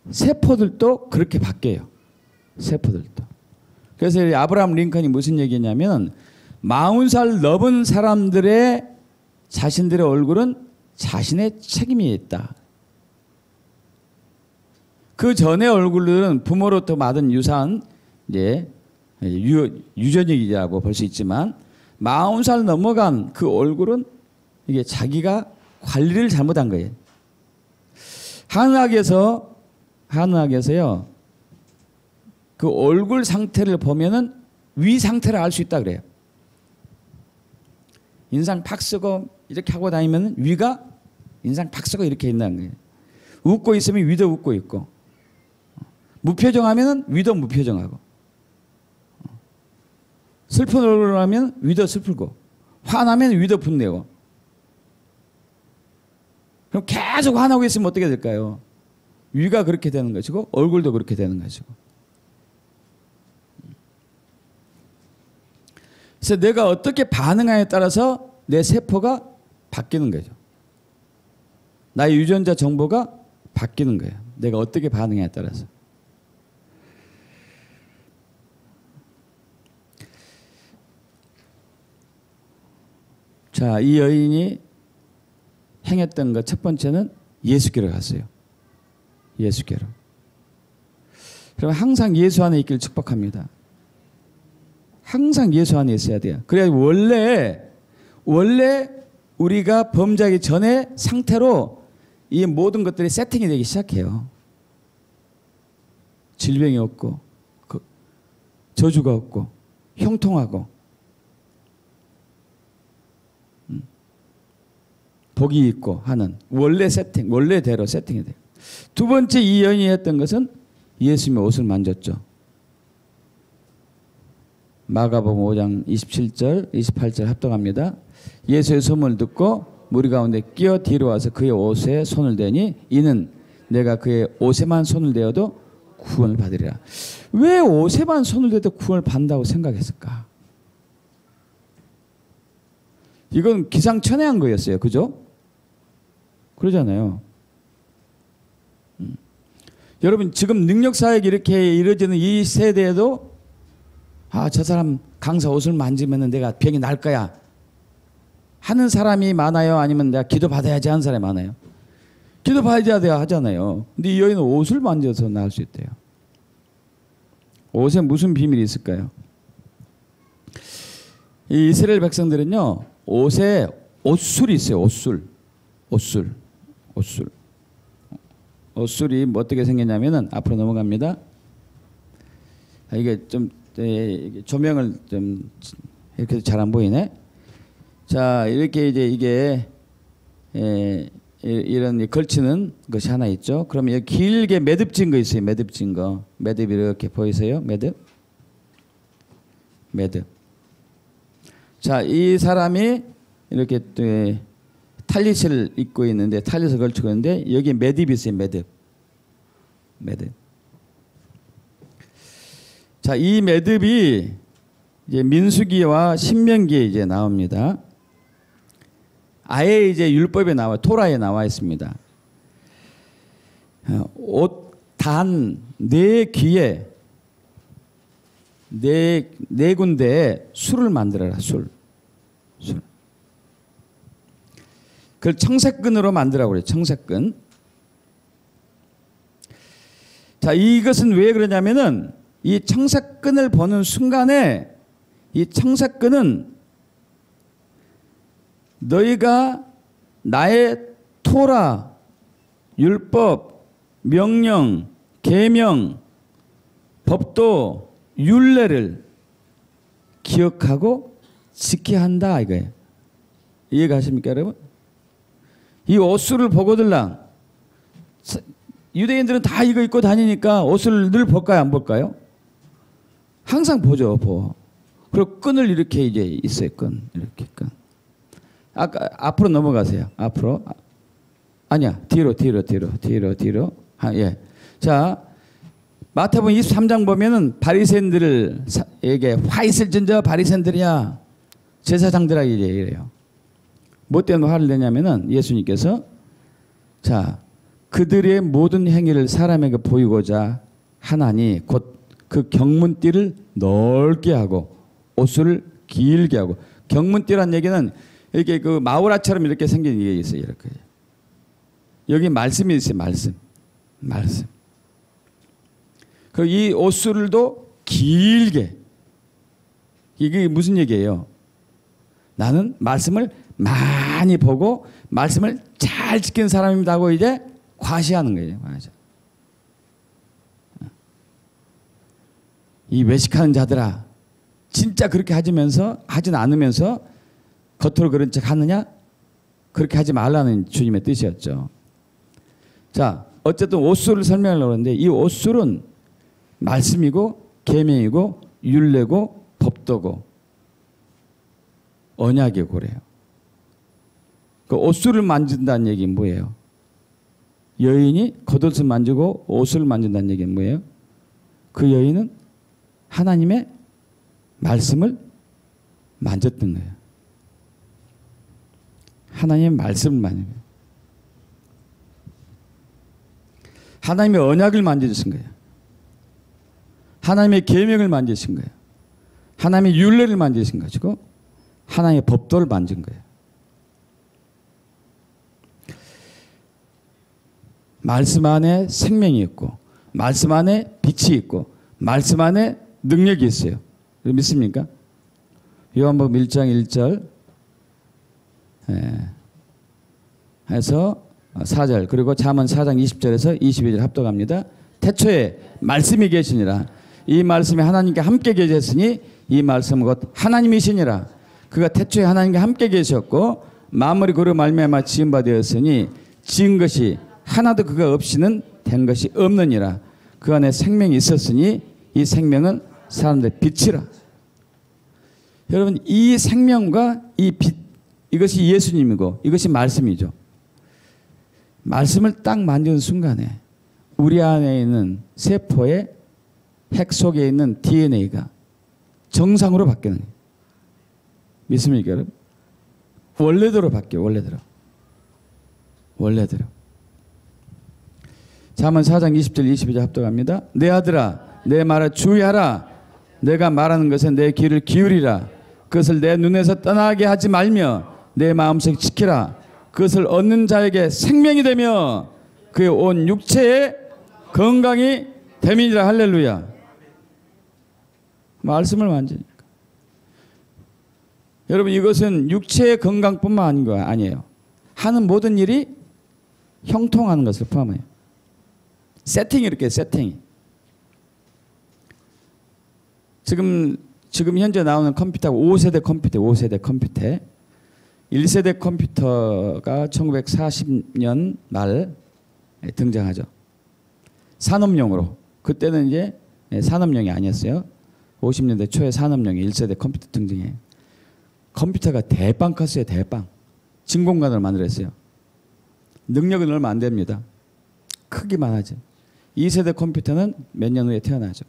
세포들도 그렇게 바뀌어요. 세포들도. 그래서 아브라함 링컨이 무슨 얘기냐면 40살 넘은 사람들의 자신들의 얼굴은 자신의 책임이 있다. 그 전의 얼굴들은 부모로부터 받은 유산 이제 유전이라고 볼 수 있지만 40살 넘어간 그 얼굴은 이게 자기가 관리를 잘못한 거예요. 한의학에서요 그 얼굴 상태를 보면은 위 상태를 알 수 있다 그래요. 인상 팍 쓰고 이렇게 하고 다니면 위가 인상 팍 쓰고 이렇게 있는 거예요. 웃고 있으면 위도 웃고 있고 무표정하면 위도 무표정하고 슬픈 얼굴을 하면 위도 슬프고 화나면 위도 분내고 그럼 계속 화나고 있으면 어떻게 될까요? 위가 그렇게 되는 것이고 얼굴도 그렇게 되는 것이고 그래서 내가 어떻게 반응하냐에 따라서 내 세포가 바뀌는 거죠. 나의 유전자 정보가 바뀌는 거예요. 내가 어떻게 반응하냐에 따라서. 자, 이 여인이 행했던 것 첫 번째는 예수께로 갔어요. 예수께로. 그럼 항상 예수 안에 있기를 축복합니다. 항상 예수 안에 있어야 돼요. 그래야 원래 우리가 범죄하기 전에 상태로 이 모든 것들이 세팅이 되기 시작해요. 질병이 없고 저주가 없고 형통하고 복이 있고 하는 원래대로 세팅이 돼요. 두 번째 이 여인이 했던 것은 예수님의 옷을 만졌죠. 마가복음 5장 27절, 28절 합독합니다. 예수의 소문을 듣고 무리 가운데 끼어 뒤로 와서 그의 옷에 손을 대니 이는 내가 그의 옷에만 손을 대어도 구원을 받으리라. 왜 옷에만 손을 대도 구원을 받는다고 생각했을까? 이건 기상천외한 거였어요. 그죠? 그러잖아요. 여러분 지금 능력사역이 이렇게 이루어지는 이 세대에도 저 사람 강사 옷을 만지면 내가 병이 날 거야 하는 사람이 많아요? 아니면 내가 기도 받아야지 하는 사람이 많아요? 기도 받아야 돼야 하잖아요. 근데 이 여인은 옷을 만져서 나을 수 있대요. 옷에 무슨 비밀이 있을까요? 이 이스라엘 백성들은요, 옷에 옷술이 있어요. 옷술이 뭐 어떻게 생겼냐면은 앞으로 넘어갑니다. 이게 좀 조명을 좀 이렇게 잘 안 보이네. 자, 이렇게 이제 이게 이런 걸치는 것이 하나 있죠. 그러면 여기 길게 매듭진 거 있어요. 매듭진 거. 매듭이 이렇게 보이세요? 매듭. 자, 이 사람이 이렇게 탈릿을 입고 있는데 탈릿을 걸치고 있는데 여기 매듭이 있어요. 매듭. 자, 이 매듭이 이제 민수기와 신명기에 이제 나옵니다. 아예 이제 율법에 토라에 나와 있습니다. 옷 단 네 귀에 네 군데에 술을 만들어라. 술. 그걸 청색끈으로 만들라고 그래요. 청색끈. 자, 이것은 왜 그러냐면은 이 청색끈을 보는 순간에 이 청색끈은 너희가 나의 토라, 율법, 명령, 계명, 법도, 율례를 기억하고 지켜야 한다 이거예요. 이해가십니까 여러분? 이 옷술을 보거들랑 유대인들은 다 이거 입고 다니니까 옷을 늘 볼까요? 안 볼까요? 항상 보죠. 그리고 끈을 이렇게 이제 있어요. 이렇게 끈. 아까 앞으로 넘어가세요. 앞으로. 아니야. 뒤로. 예. 자, 마태복음 23장 보면은 바리새인들에게 화 있을진저 바리새인들이야. 제사장들에게 이래요. 뭐 때문에 화를 내냐면은 예수님께서 자, 그들의 모든 행위를 사람에게 보이고자 하나니 곧 그 경문띠를 넓게 하고 옷을 길게 하고, 경문띠란 얘기는 이렇게 그 마우라처럼 이렇게 생긴 게 있어요. 이렇게. 여기 말씀이 있어요. 말씀. 그 이 옷술도 길게. 이게 무슨 얘기예요? 나는 말씀을 많이 보고 말씀을 잘 지키는 사람입니다 하고 이제 과시하는 거예요. 맞아. 이 외식하는 자들아, 진짜 그렇게 하진 않으면서 겉으로 그런 척 하느냐? 그렇게 하지 말라는 주님의 뜻이었죠. 자, 어쨌든 옷술을 설명하려고 하는데 이 옷술은 말씀이고 계명이고 율례고 법도고 언약이고 그래요. 그 옷술을 만진다는 얘기는 뭐예요? 여인이 겉옷을 만지고 옷을 만진다는 얘기는 뭐예요? 그 여인은 하나님의 말씀을 만졌던 거예요. 하나님의 말씀을 만진 거예요. 하나님의 언약을 만지신 거예요. 하나님의 계명을 만지신 거예요. 하나님의 율례를 만지신 것이고 하나님의 법도를 만진 거예요. 말씀 안에 생명이 있고 말씀 안에 빛이 있고 말씀 안에 능력이 있어요. 믿습니까? 요한복음 1장 1절 해서 4절 그리고 잠언 4장 20절에서 22절 합독합니다. 태초에 말씀이 계시니라. 이 말씀이 하나님께 함께 계셨으니 이 말씀은 곧 하나님이시니라. 그가 태초에 하나님과 함께 계셨고 만물이 그로 말미암아 지은 바 되었으니 지은 것이 하나도 그가 없이는 된 것이 없느니라. 그 안에 생명이 있었으니 이 생명은 사람들의 빛이라. 여러분 이 생명과 이 빛, 이것이 예수님이고 이것이 말씀이죠. 말씀을 딱 만지는 순간에 우리 안에 있는 세포의 핵 속에 있는 DNA가 정상으로 바뀌는 거예요. 믿습니까 여러분? 원래대로 바뀌어요. 원래대로. 잠언 4장 20절 22절 합독합니다. 내 아들아 내 말을 주의하라. 내가 말하는 것에 내 귀를 기울이라. 그것을 내 눈에서 떠나게 하지 말며 내 마음속에 지키라. 그것을 얻는 자에게 생명이 되며 그의 온 육체에 건강이 됨이니라. 할렐루야. 말씀을 만지니까. 여러분 이것은 육체의 건강뿐만 아닌 거 아니에요. 하는 모든 일이 형통하는 것을 포함해요. 세팅이 이렇게 세팅이. 지금 현재 나오는 컴퓨터가 5세대 컴퓨터. 1세대 컴퓨터가 1940년 말 등장하죠. 산업용으로. 그때는 이제 산업용이 아니었어요. 50년대 초에 산업용이 1세대 컴퓨터 등장해요. 컴퓨터가 대빵 컸어요. 대빵. 진공관을 만들었어요. 능력은 얼마 안 됩니다. 크기만 하죠. 2세대 컴퓨터는 몇 년 후에 태어나죠.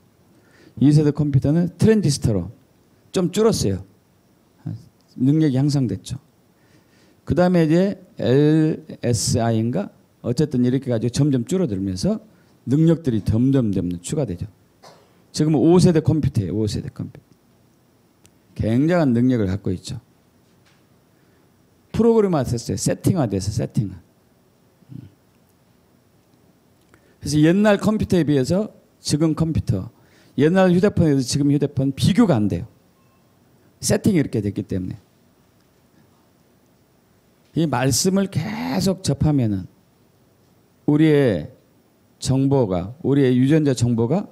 2세대 컴퓨터는 트랜지스터로 좀 줄었어요. 능력이 향상됐죠. 그 다음에 이제 LSI인가? 어쨌든 이렇게 가지고 점점 줄어들면서 능력들이 점점 추가되죠. 지금은 5세대 컴퓨터예요. 5세대 컴퓨터. 굉장한 능력을 갖고 있죠. 프로그램화 됐어요. 세팅화돼서 세팅화. 그래서 옛날 컴퓨터에 비해서 지금 컴퓨터, 옛날 휴대폰에 비해서 지금 휴대폰 비교가 안 돼요. 세팅이 이렇게 됐기 때문에. 이 말씀을 계속 접하면은 우리의 정보가, 우리의 유전자 정보가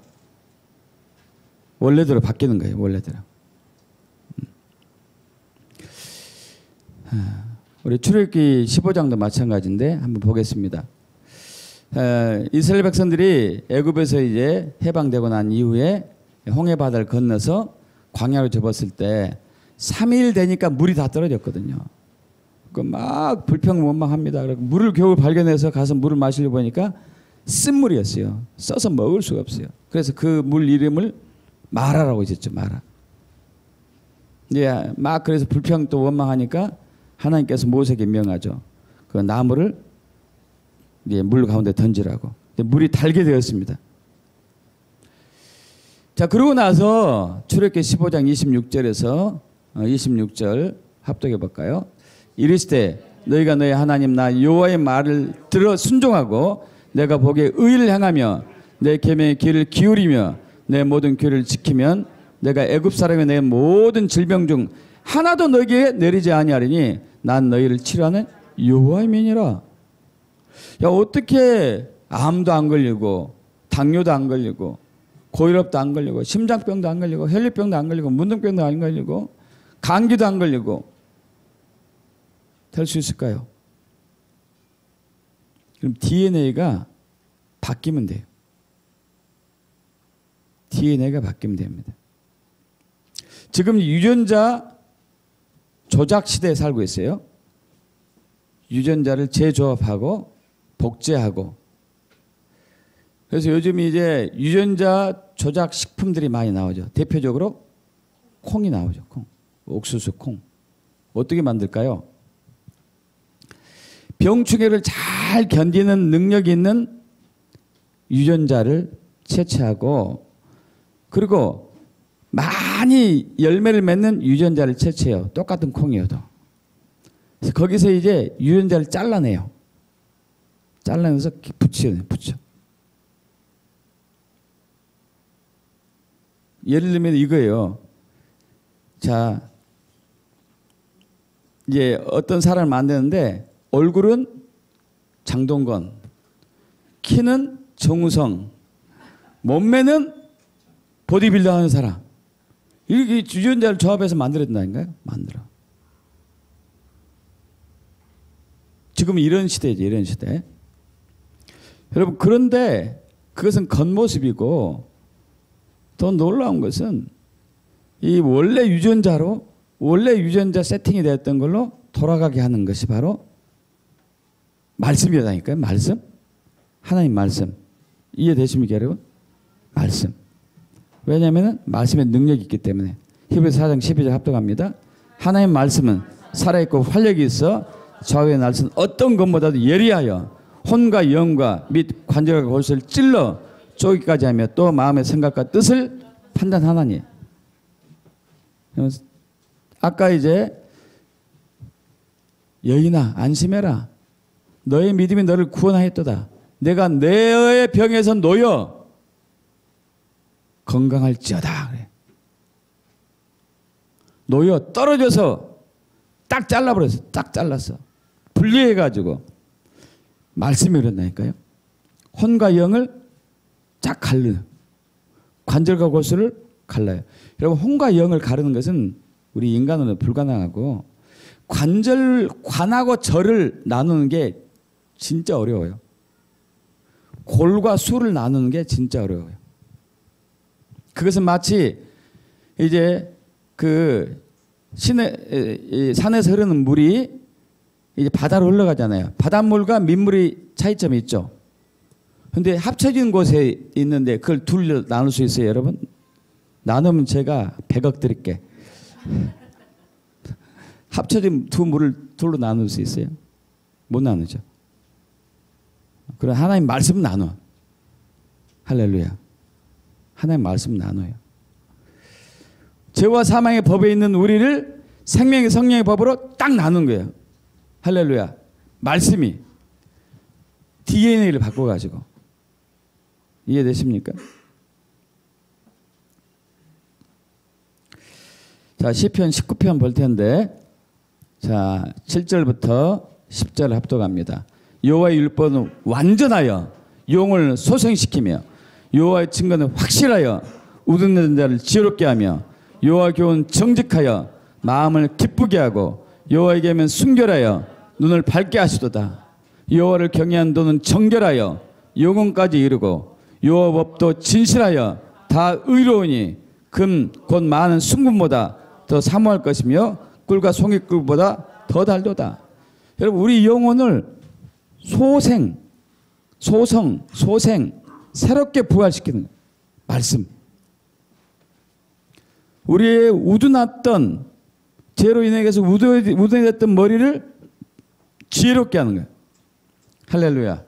원래대로 바뀌는 거예요. 원래대로. 우리 출애굽기 15장도 마찬가지인데 한번 보겠습니다. 이스라엘 백성들이 애굽에서 이제 해방되고 난 이후에 홍해 바다를 건너서 광야로 접었을 때 3일 되니까 물이 다 떨어졌거든요. 그 막 불평원망합니다. 그리고 물을 겨우 발견해서 가서 물을 마시려 보니까 쓴 물이었어요. 써서 먹을 수가 없어요. 그래서 그 물 이름을 마라라고 지었죠. 마라. 이제 막 그래서 불평 또 원망하니까 하나님께서 모세에게 명하죠. 그 나무를 이제 물 가운데 던지라고. 물이 달게 되었습니다. 자, 그러고 나서 출애굽기 15장 26절에서 26절 합독해 볼까요? 이르시되 너희가 너희 하나님 나 여호와의 말을 들어 순종하고 내가 보기에 의를 행하며 내 계명의 귀를 기울이며 내 모든 규를 지키면 내가 애굽 사람이 내 모든 질병 중 하나도 너희에게 내리지 아니하리니 난 너희를 치료하는 여호와의 민이라. 야, 어떻게 암도 안 걸리고 당뇨도 안 걸리고 고혈압도 안 걸리고 심장병도 안 걸리고 혈류병도 안 걸리고 문둥병도 안 걸리고 감기도 안 걸리고 될 수 있을까요? 그럼 DNA가 바뀌면 돼요. DNA가 바뀌면 됩니다. 지금 유전자 조작 시대에 살고 있어요. 유전자를 재조합하고 복제하고. 그래서 요즘 이제 유전자 조작 식품들이 많이 나오죠. 대표적으로 콩이 나오죠. 콩. 옥수수 콩. 어떻게 만들까요? 병충해를 잘 견디는 능력이 있는 유전자를 채취하고 그리고 많이 열매를 맺는 유전자를 채취해요. 똑같은 콩이어도. 그래서 거기서 이제 유전자를 잘라내요. 잘라내서 붙여. 예를 들면 이거예요. 자, 이제 어떤 사람을 만드는데 얼굴은 장동건, 키는 정우성, 몸매는 보디빌더 하는 사람. 이렇게 유전자를 조합해서 만들어야 된다니까요? 만들어. 지금 이런 시대죠. 이런 시대. 여러분 그런데 그것은 겉모습이고 더 놀라운 것은 이 원래 유전자로 원래 유전자 세팅이 되었던 걸로 돌아가게 하는 것이 바로 말씀이라니까요. 말씀. 하나님 말씀. 이해되십니까 여러분? 말씀. 왜냐하면 말씀의 능력이 있기 때문에. 히브리서 4장 12절 합독합니다. 하나님 말씀은 살아있고 활력이 있어 좌우의 날선 어떤 것보다도 예리하여 혼과 영과 및 관절과 골수를 찔러 쪼기까지 하며 또 마음의 생각과 뜻을 판단하나니. 아까 이제 여인아 안심해라. 너의 믿음이 너를 구원하였도다. 내가 너의 병에서 놓여 건강할지어다. 그래. 놓여 떨어져서 딱 잘라버렸어. 딱 잘랐어. 분리해가지고 말씀이 그런다니까요. 혼과 영을 쫙 갈르는 관절과 골수를 갈라요. 여러분 혼과 영을 가르는 것은 우리 인간으로는 불가능하고 관하고 절을 나누는 게 진짜 어려워요. 골과 수를 나누는 게 진짜 어려워요. 그것은 마치 이제 그 산에서 흐르는 물이 이제 바다로 흘러가잖아요. 바닷물과 민물이 차이점이 있죠. 근데 합쳐진 곳에 있는데 그걸 둘로 나눌 수 있어요, 여러분? 나누면 제가 100억 드릴게. 합쳐진 두 물을 둘로 나눌 수 있어요? 못 나누죠. 그럼 하나님 말씀 나눠. 할렐루야. 하나님 말씀 나눠요. 죄와 사망의 법에 있는 우리를 생명의 성령의 법으로 딱 나눈 거예요. 할렐루야. 말씀이 DNA를 바꿔가지고. 이해되십니까? 자, 시편 19편 볼 텐데, 자, 7절부터 10절 합독합니다. 여호와의 율법은 완전하여 용을 소생시키며 여호와의 증거는 확실하여 우둔된 자를 지혜롭게 하며 여호와 교훈은 정직하여 마음을 기쁘게 하고 여호와에게 하면 순결하여 눈을 밝게 하시도다. 여호와를 경외한 도는 정결하여 영혼까지 이르고 여호와 법도 진실하여 다 의로우니 금 곧 많은 순금보다 더 사모할 것이며 꿀과 송이꿀보다 더 달도다. 여러분 우리 영혼을 소생 새롭게 부활시키는 말씀. 우리의 우둔했던 죄로 인해서 우둔이 됐던 머리를 지혜롭게 하는 거예요. 할렐루야.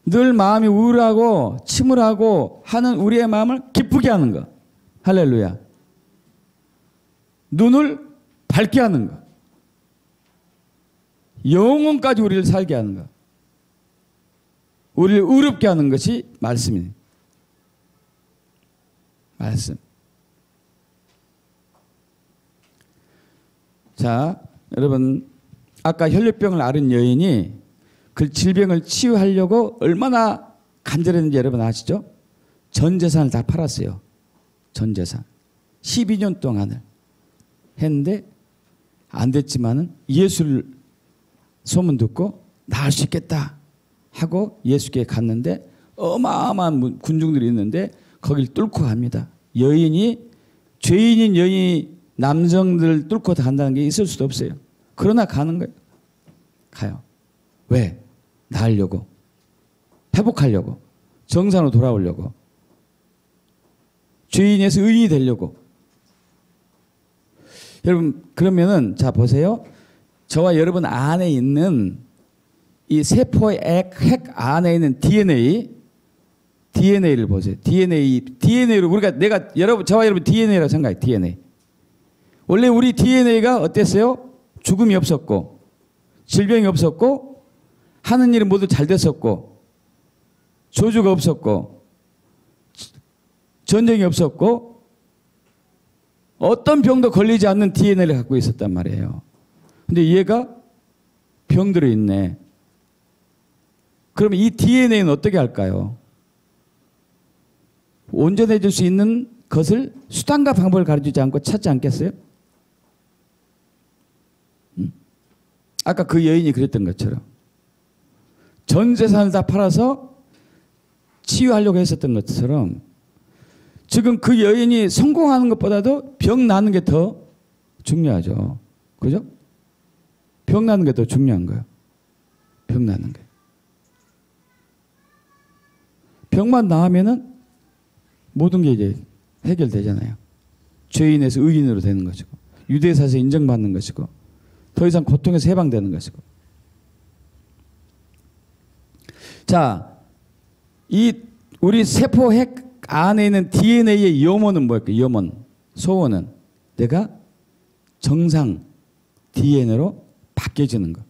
늘 마음이 우울하고 침울하고 하는 우리의 마음을 기쁘게 하는 거. 할렐루야. 눈을 밝게 하는 거. 영혼까지 우리를 살게 하는 거. 우리를 의롭게 하는 것이 말씀이에요. 말씀. 자, 여러분 아까 혈류병을 앓은 여인이 그 질병을 치유하려고 얼마나 간절했는지 여러분 아시죠? 전 재산을 다 팔았어요. 전 재산. 12년 동안을 했는데 안 됐지만은 예수를 소문 듣고 나을 수 있겠다 하고 예수께 갔는데 어마어마한 군중들이 있는데 거길 뚫고 갑니다. 여인이 죄인인 여인이 남성들 뚫고 간다는 게 있을 수도 없어요. 그러나 가는 거예요. 가요. 왜? 나으려고. 회복하려고. 정상으로 돌아오려고. 죄인에서 의인이 되려고. 여러분 그러면은 자 보세요. 저와 여러분 안에 있는 이 세포의 핵 안에 있는 DNA를 보세요. DNA로 우리가 저와 여러분 DNA라고 생각해요. DNA. 원래 우리 DNA가 어땠어요? 죽음이 없었고 질병이 없었고 하는 일은 모두 잘 됐었고 저주가 없었고 전쟁이 없었고 어떤 병도 걸리지 않는 DNA를 갖고 있었단 말이에요. 근데 얘가 병들어 있네. 그러면 이 DNA는 어떻게 할까요? 온전해질 수 있는 것을 수단과 방법을 가르치지 않고 찾지 않겠어요? 아까 그 여인이 그랬던 것처럼 전 재산을 다 팔아서 치유하려고 했었던 것처럼 지금 그 여인이 성공하는 것보다도 병 나는 게 더 중요하죠. 그죠? 병 나는 게 더 중요한 거예요. 병 나는 게. 병만 나으면은 모든 게 이제 해결되잖아요. 죄인에서 의인으로 되는 것이고, 유대사에서 인정받는 것이고, 더 이상 고통에서 해방되는 것이고. 자, 이 우리 세포 핵 안에 있는 DNA의 염원은 뭐일까요? 염원, 소원은 내가 정상 DNA로 바뀌어지는 거.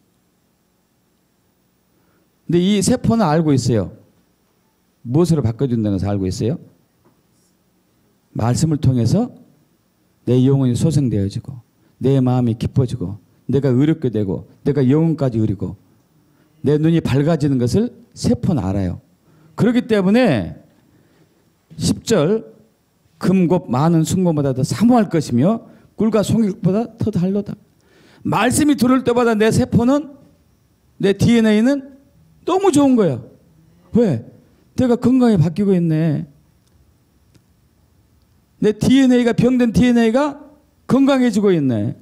근데 이 세포는 알고 있어요. 무엇으로 바꿔준다는 것을 알고 있어요? 말씀을 통해서 내 영혼이 소생되어지고, 내 마음이 기뻐지고, 내가 의롭게 되고, 내가 영혼까지 의리고, 내 눈이 밝아지는 것을 세포는 알아요. 그렇기 때문에 10절 금곱 많은 순금보다 더 사모할 것이며 꿀과 송일보다 더 달로다. 말씀이 들을 때마다 내 세포는, 내 DNA는 너무 좋은 거야. 왜? 내가 건강히 바뀌고 있네. 내 DNA가, 병든 DNA가 건강해지고 있네.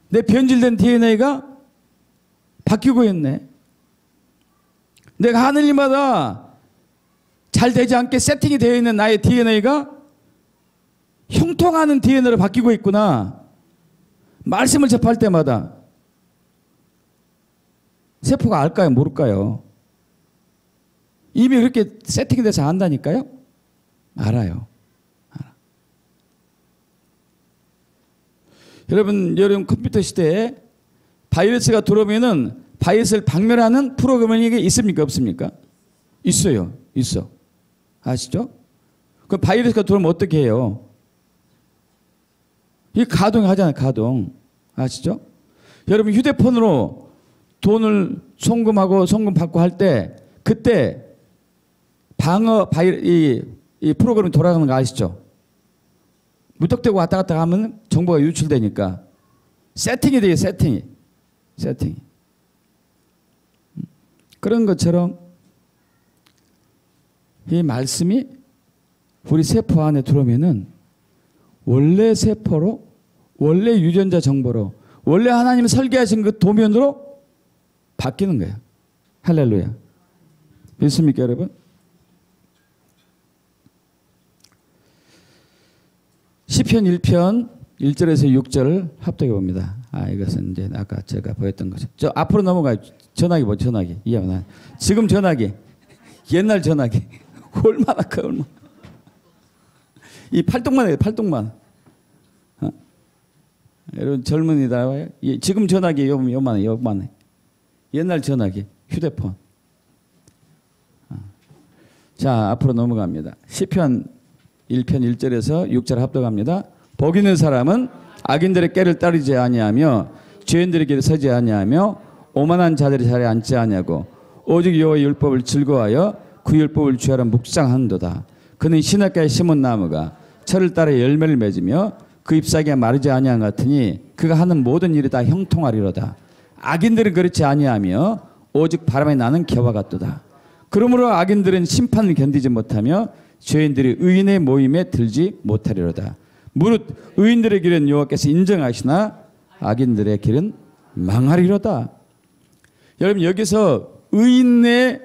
내 변질된 DNA가 바뀌고 있네. 내가 하는 일마다 잘 되지 않게 세팅이 되어 있는 나의 DNA가 형통하는 DNA로 바뀌고 있구나. 말씀을 접할 때마다. 세포가 알까요? 모를까요? 이미 그렇게 세팅이 돼서 안다니까요? 알아요. 알아. 여러분 컴퓨터 시대에 바이러스가 들어오면은 바이러스를 박멸하는 프로그래밍이 있습니까? 없습니까? 있어요. 있어. 아시죠? 그 바이러스가 들어오면 어떻게 해요? 이 가동하잖아요. 가동. 아시죠? 여러분 휴대폰으로 돈을 송금하고 송금 받고 할 때 그때 방어 이 프로그램이 돌아가는 거 아시죠? 무턱대고 왔다 갔다 하면 정보가 유출되니까 세팅이 돼요. 세팅이. 그런 것처럼 이 말씀이 우리 세포 안에 들어오면은 원래 세포로, 원래 유전자 정보로, 원래 하나님이 설계하신 그 도면으로 바뀌는 거예요. 할렐루야. 믿습니까, 여러분? 시편 1편 1절에서 6절을 합독해 봅니다. 이것은 이제 아까 제가 보였던 거죠. 저 앞으로 넘어가요. 전화기 뭐 전화기. 이해하나? 지금 전화기. 옛날 전화기. 얼마나 커, 얼마나. 이 팔뚝만 해요, 팔뚝만. 여러분 젊은이다. 지금 전화기 요만해. 옛날 전화기, 휴대폰. 자, 앞으로 넘어갑니다. 시편 1편 1절에서 6절 합독합니다. 복 있는 사람은 악인들의 꾀를 따르지 아니하며 죄인들의 길에 서지 아니하며 오만한 자들의 자리에 앉지 아니하고 오직 여호와의 율법을 즐거워하여 그 율법을 주하러 묵상하는도다. 그는 시냇가에 심은 나무가 철을 따라 열매를 맺으며 그 잎사귀가 마르지 아니한 같으니 그가 하는 모든 일이 다 형통하리로다. 악인들은 그렇지 아니하며 오직 바람에 나는 개와 같도다. 그러므로 악인들은 심판을 견디지 못하며 죄인들이 의인의 모임에 들지 못하리로다. 무릇 의인들의 길은 여호와께서 인정하시나 악인들의 길은 망하리로다. 여러분 여기서 의인의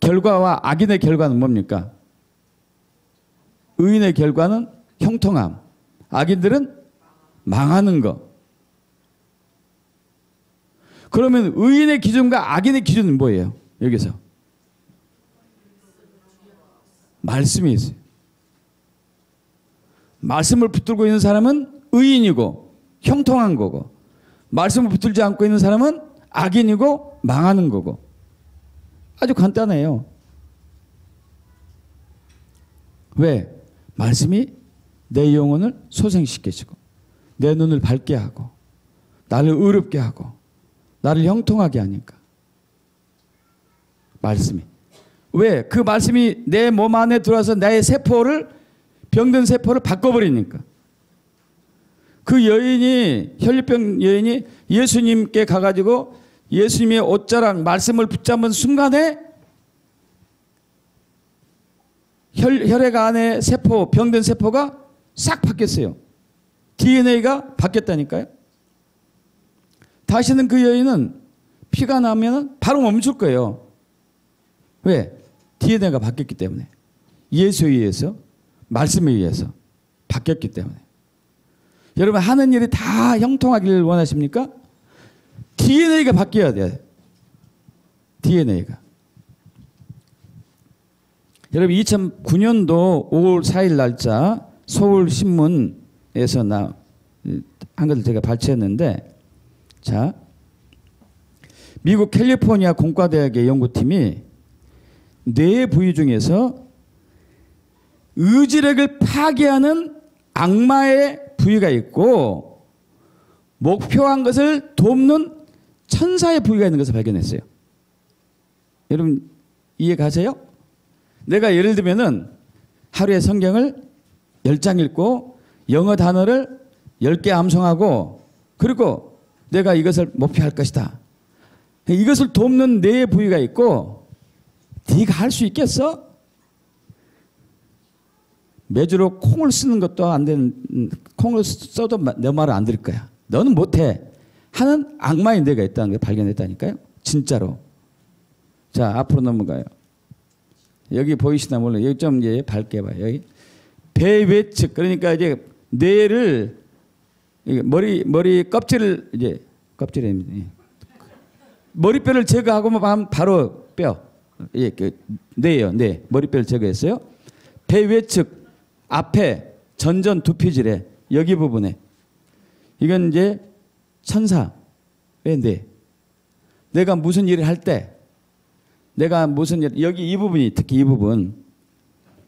결과와 악인의 결과는 뭡니까? 의인의 결과는 형통함, 악인들은 망하는 거. 그러면 의인의 기준과 악인의 기준은 뭐예요? 여기서 말씀이 있어요. 말씀을 붙들고 있는 사람은 의인이고 형통한 거고, 말씀을 붙들지 않고 있는 사람은 악인이고 망하는 거고. 아주 간단해요. 왜? 말씀이 내 영혼을 소생시켜주고 내 눈을 밝게 하고 나를 의롭게 하고 나를 형통하게 하니까. 말씀이. 왜? 그 말씀이 내 몸 안에 들어와서 나의 세포를, 병든 세포를 바꿔버리니까. 그 여인이, 혈류병 여인이 예수님께 가가지고 예수님의 옷자락 말씀을 붙잡은 순간에 혈액 안에 세포, 병든 세포가 싹 바뀌었어요. DNA가 바뀌었다니까요. 다시는 그 여인은 피가 나면 바로 멈출 거예요. 왜? DNA가 바뀌었기 때문에. 예수에 의해서, 말씀에 의해서 바뀌었기 때문에. 여러분 하는 일이 다 형통하기를 원하십니까? DNA가 바뀌어야 돼요. DNA가. 여러분 2009년도 5월 4일 날짜 서울신문에서 한 것을 제가 발췌했는데, 자, 미국 캘리포니아 공과대학의 연구팀이 뇌 부위 중에서 의지력을 파괴하는 악마의 부위가 있고 목표한 것을 돕는 천사의 부위가 있는 것을 발견했어요. 여러분 이해 가세요? 내가 예를 들면은 하루에 성경을 10장 읽고 영어 단어를 10개 암송하고 그리고 내가 이것을 목표할 것이다. 이것을 돕는 내 부위가 있고 네가 할 수 있겠어? 매주로 콩을 쓰는 것도 안 되는, 콩을 써도 내 말을 안 들을 거야. 너는 못해. 하는 악마의 내가 있다는 걸 발견했다니까요. 진짜로. 자, 앞으로 넘어가요. 여기 보이시나 몰라요. 여기 좀 이제 밝게 봐요. 여기 배 외측, 그러니까 이제 뇌를 머리 껍질을 이제 껍질입니다. 머리뼈를 제거하고 바로 뼈. 예, 뇌예요. 뇌. 머리뼈를 제거했어요. 배 외측 앞에 전전 두피질에 여기 부분에 이건 이제 천사의 뇌. 내가 무슨 일을 할 때 내가 무슨 일, 여기 이 부분이 특히 이 부분,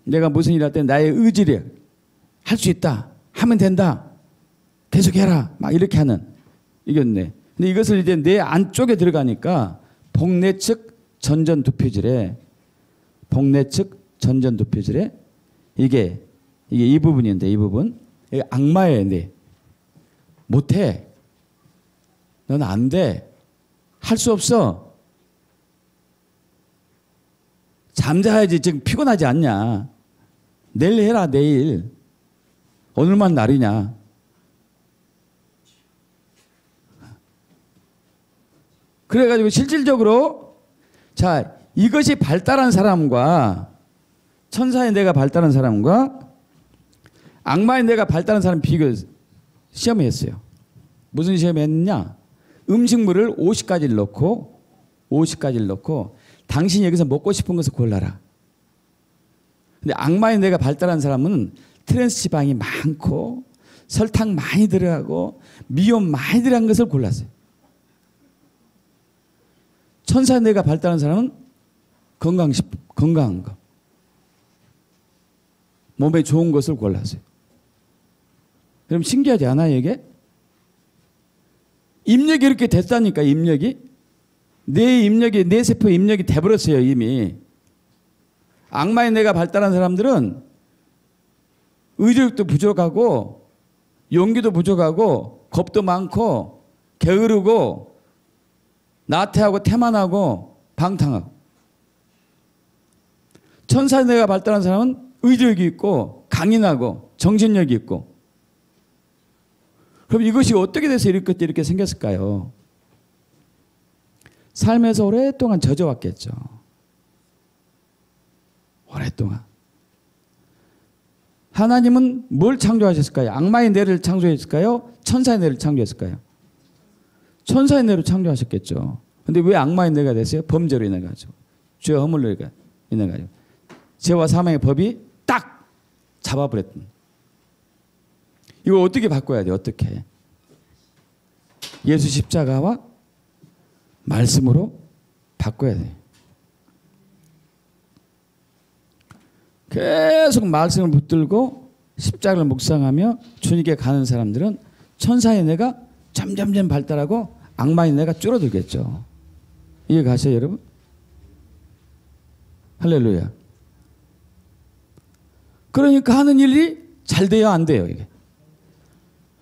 내가 무슨 일을 할 때 나의 의지력, 할 수 있다, 하면 된다, 계속해라, 막 이렇게 하는 이겼네. 근데 이것을 이제 내 안쪽에 들어가니까 복내측 전전두피질에, 복내측 전전두피질에 이게 이 부분인데, 이 부분 이게 악마의 뇌. 못해, 넌 안 돼, 할 수 없어. 잠자야지. 지금 피곤하지 않냐? 내일 해라. 내일. 오늘만 날이냐? 그래가지고 실질적으로 자, 이것이 발달한 사람과 천사의 뇌가 발달한 사람과 악마의 뇌가 발달한 사람 비교 시험했어요. 무슨 시험했느냐? 음식물을 50가지를 넣고 당신이 여기서 먹고 싶은 것을 골라라. 근데 악마의 뇌가 발달한 사람은 트랜스 지방이 많고 설탕 많이 들어가고 미온 많이 들어간 것을 골랐어요. 천사의 뇌가 발달한 사람은 건강한 거, 몸에 좋은 것을 골랐어요. 그럼 신기하지 않아요 이게? 입력이 이렇게 됐다니까. 입력이 내 세포 입력이 돼버렸어요 이미. 악마의 뇌가 발달한 사람들은 의지력도 부족하고 용기도 부족하고 겁도 많고 게으르고 나태하고 태만하고 방탕하고. 천사의 뇌가 발달한 사람은 의지력이 있고 강인하고 정신력이 있고. 그럼 이것이 어떻게 돼서 이렇게 생겼을까요? 삶에서 오랫동안 젖어왔겠죠. 오랫동안. 하나님은 뭘 창조하셨을까요? 악마의 뇌를 창조했을까요? 천사의 뇌를 창조했을까요? 천사의 뇌로 창조하셨겠죠. 근데 왜 악마의 뇌가 됐어요? 범죄로 인해 가지고. 죄와 허물로 인해 가지고. 죄와 사망의 법이 딱 잡아버렸던. 이거 어떻게 바꿔야 돼요? 어떻게? 예수 십자가와 말씀으로 바꿔야 돼요. 계속 말씀을 붙들고 십자가를 묵상하며 주님께 가는 사람들은 천사의 뇌가 점점점 발달하고 악마의 뇌가 줄어들겠죠. 이해 가세요 여러분? 할렐루야. 그러니까 하는 일이 잘 돼요 안 돼요 이게?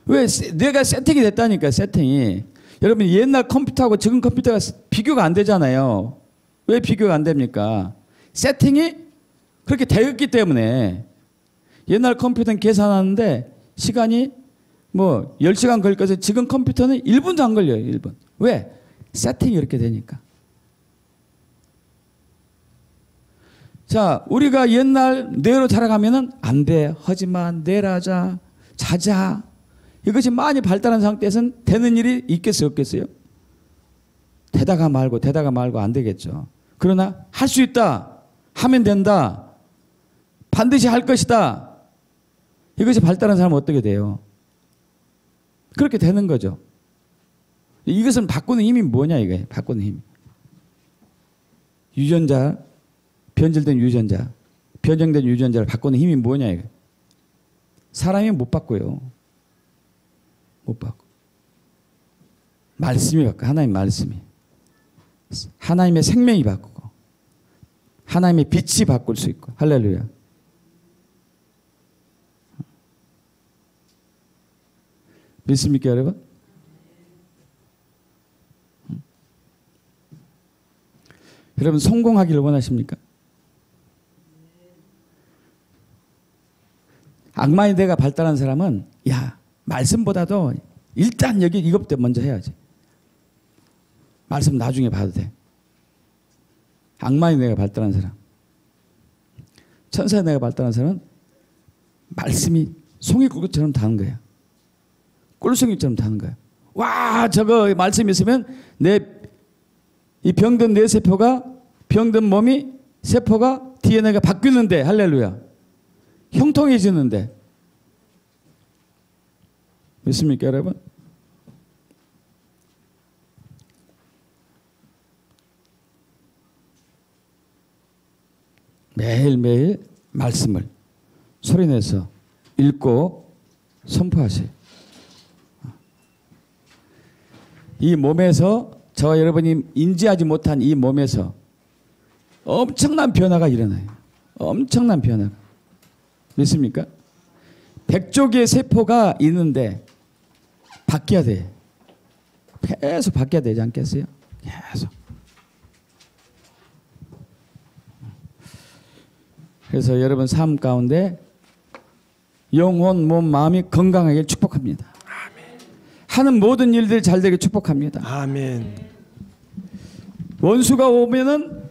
왜? 뇌가 세팅이 됐다니까. 세팅이. 여러분 옛날 컴퓨터하고 지금 컴퓨터가 비교가 안 되잖아요. 왜 비교가 안 됩니까? 세팅이 그렇게 되었기 때문에 옛날 컴퓨터는 계산하는데 시간이 뭐 10시간 걸릴 것을 지금 컴퓨터는 1분도 안 걸려요. 1분. 왜? 세팅이 이렇게 되니까. 자, 우리가 옛날 뇌로 자라가면은 안 돼. 하지마. 내일 하자. 자자. 이것이 많이 발달한 상태에서는 되는 일이 있겠어요? 없겠어요? 되다가 말고 안 되겠죠. 그러나 할 수 있다. 하면 된다. 반드시 할 것이다. 이것이 발달한 사람은 어떻게 돼요? 그렇게 되는 거죠. 이것은 바꾸는 힘이 뭐냐 이거예요. 바꾸는 힘. 유전자, 변질된 유전자, 변형된 유전자를 바꾸는 힘이 뭐냐 이거예요. 사람이 못 바꿔요. 못 바꿔. 말씀이 바꿔. 하나님 말씀이. 하나님의 생명이 바꾸고 하나님의 빛이 바꿀 수 있고. 할렐루야. 믿습니까 여러분? 여러분 성공하기를 원하십니까? 악마의 뇌가 발달한 사람은 야 말씀보다도 일단 여기 이것부터 먼저 해야지. 말씀 나중에 봐도 돼. 악마의 뇌가 발달한 사람. 천사의 뇌가 발달한 사람은 말씀이 송이꿀처럼 다는 거야. 꿀송이처럼 다는 거야. 와 저거 말씀이 있으면 이 병든 뇌 세포가 병든 몸이 세포가 DNA가 바뀌는데 할렐루야. 형통해지는데 믿습니까 여러분? 매일매일 말씀을 소리내서 읽고 선포하세요. 이 몸에서 저와 여러분이 인지하지 못한 이 몸에서 엄청난 변화가 일어나요. 엄청난 변화가. 믿습니까? 100조 개의 세포가 있는데 바뀌어야 돼. 계속 바뀌어야 되지 않겠어요? 계속. 그래서 여러분 삶 가운데 영혼, 몸, 마음이 건강하게 축복합니다. 아멘. 하는 모든 일들이 잘 되게 축복합니다. 아멘. 원수가 오면은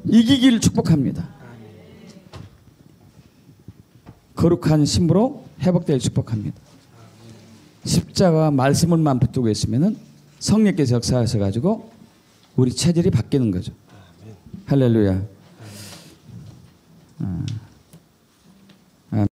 이기기를 축복합니다. 거룩한 힘으로 회복될 축복합니다. 십자가 말씀을만 붙들고 있으면은 성령께서 역사하셔 가지고 우리 체질이 바뀌는 거죠. 할렐루야.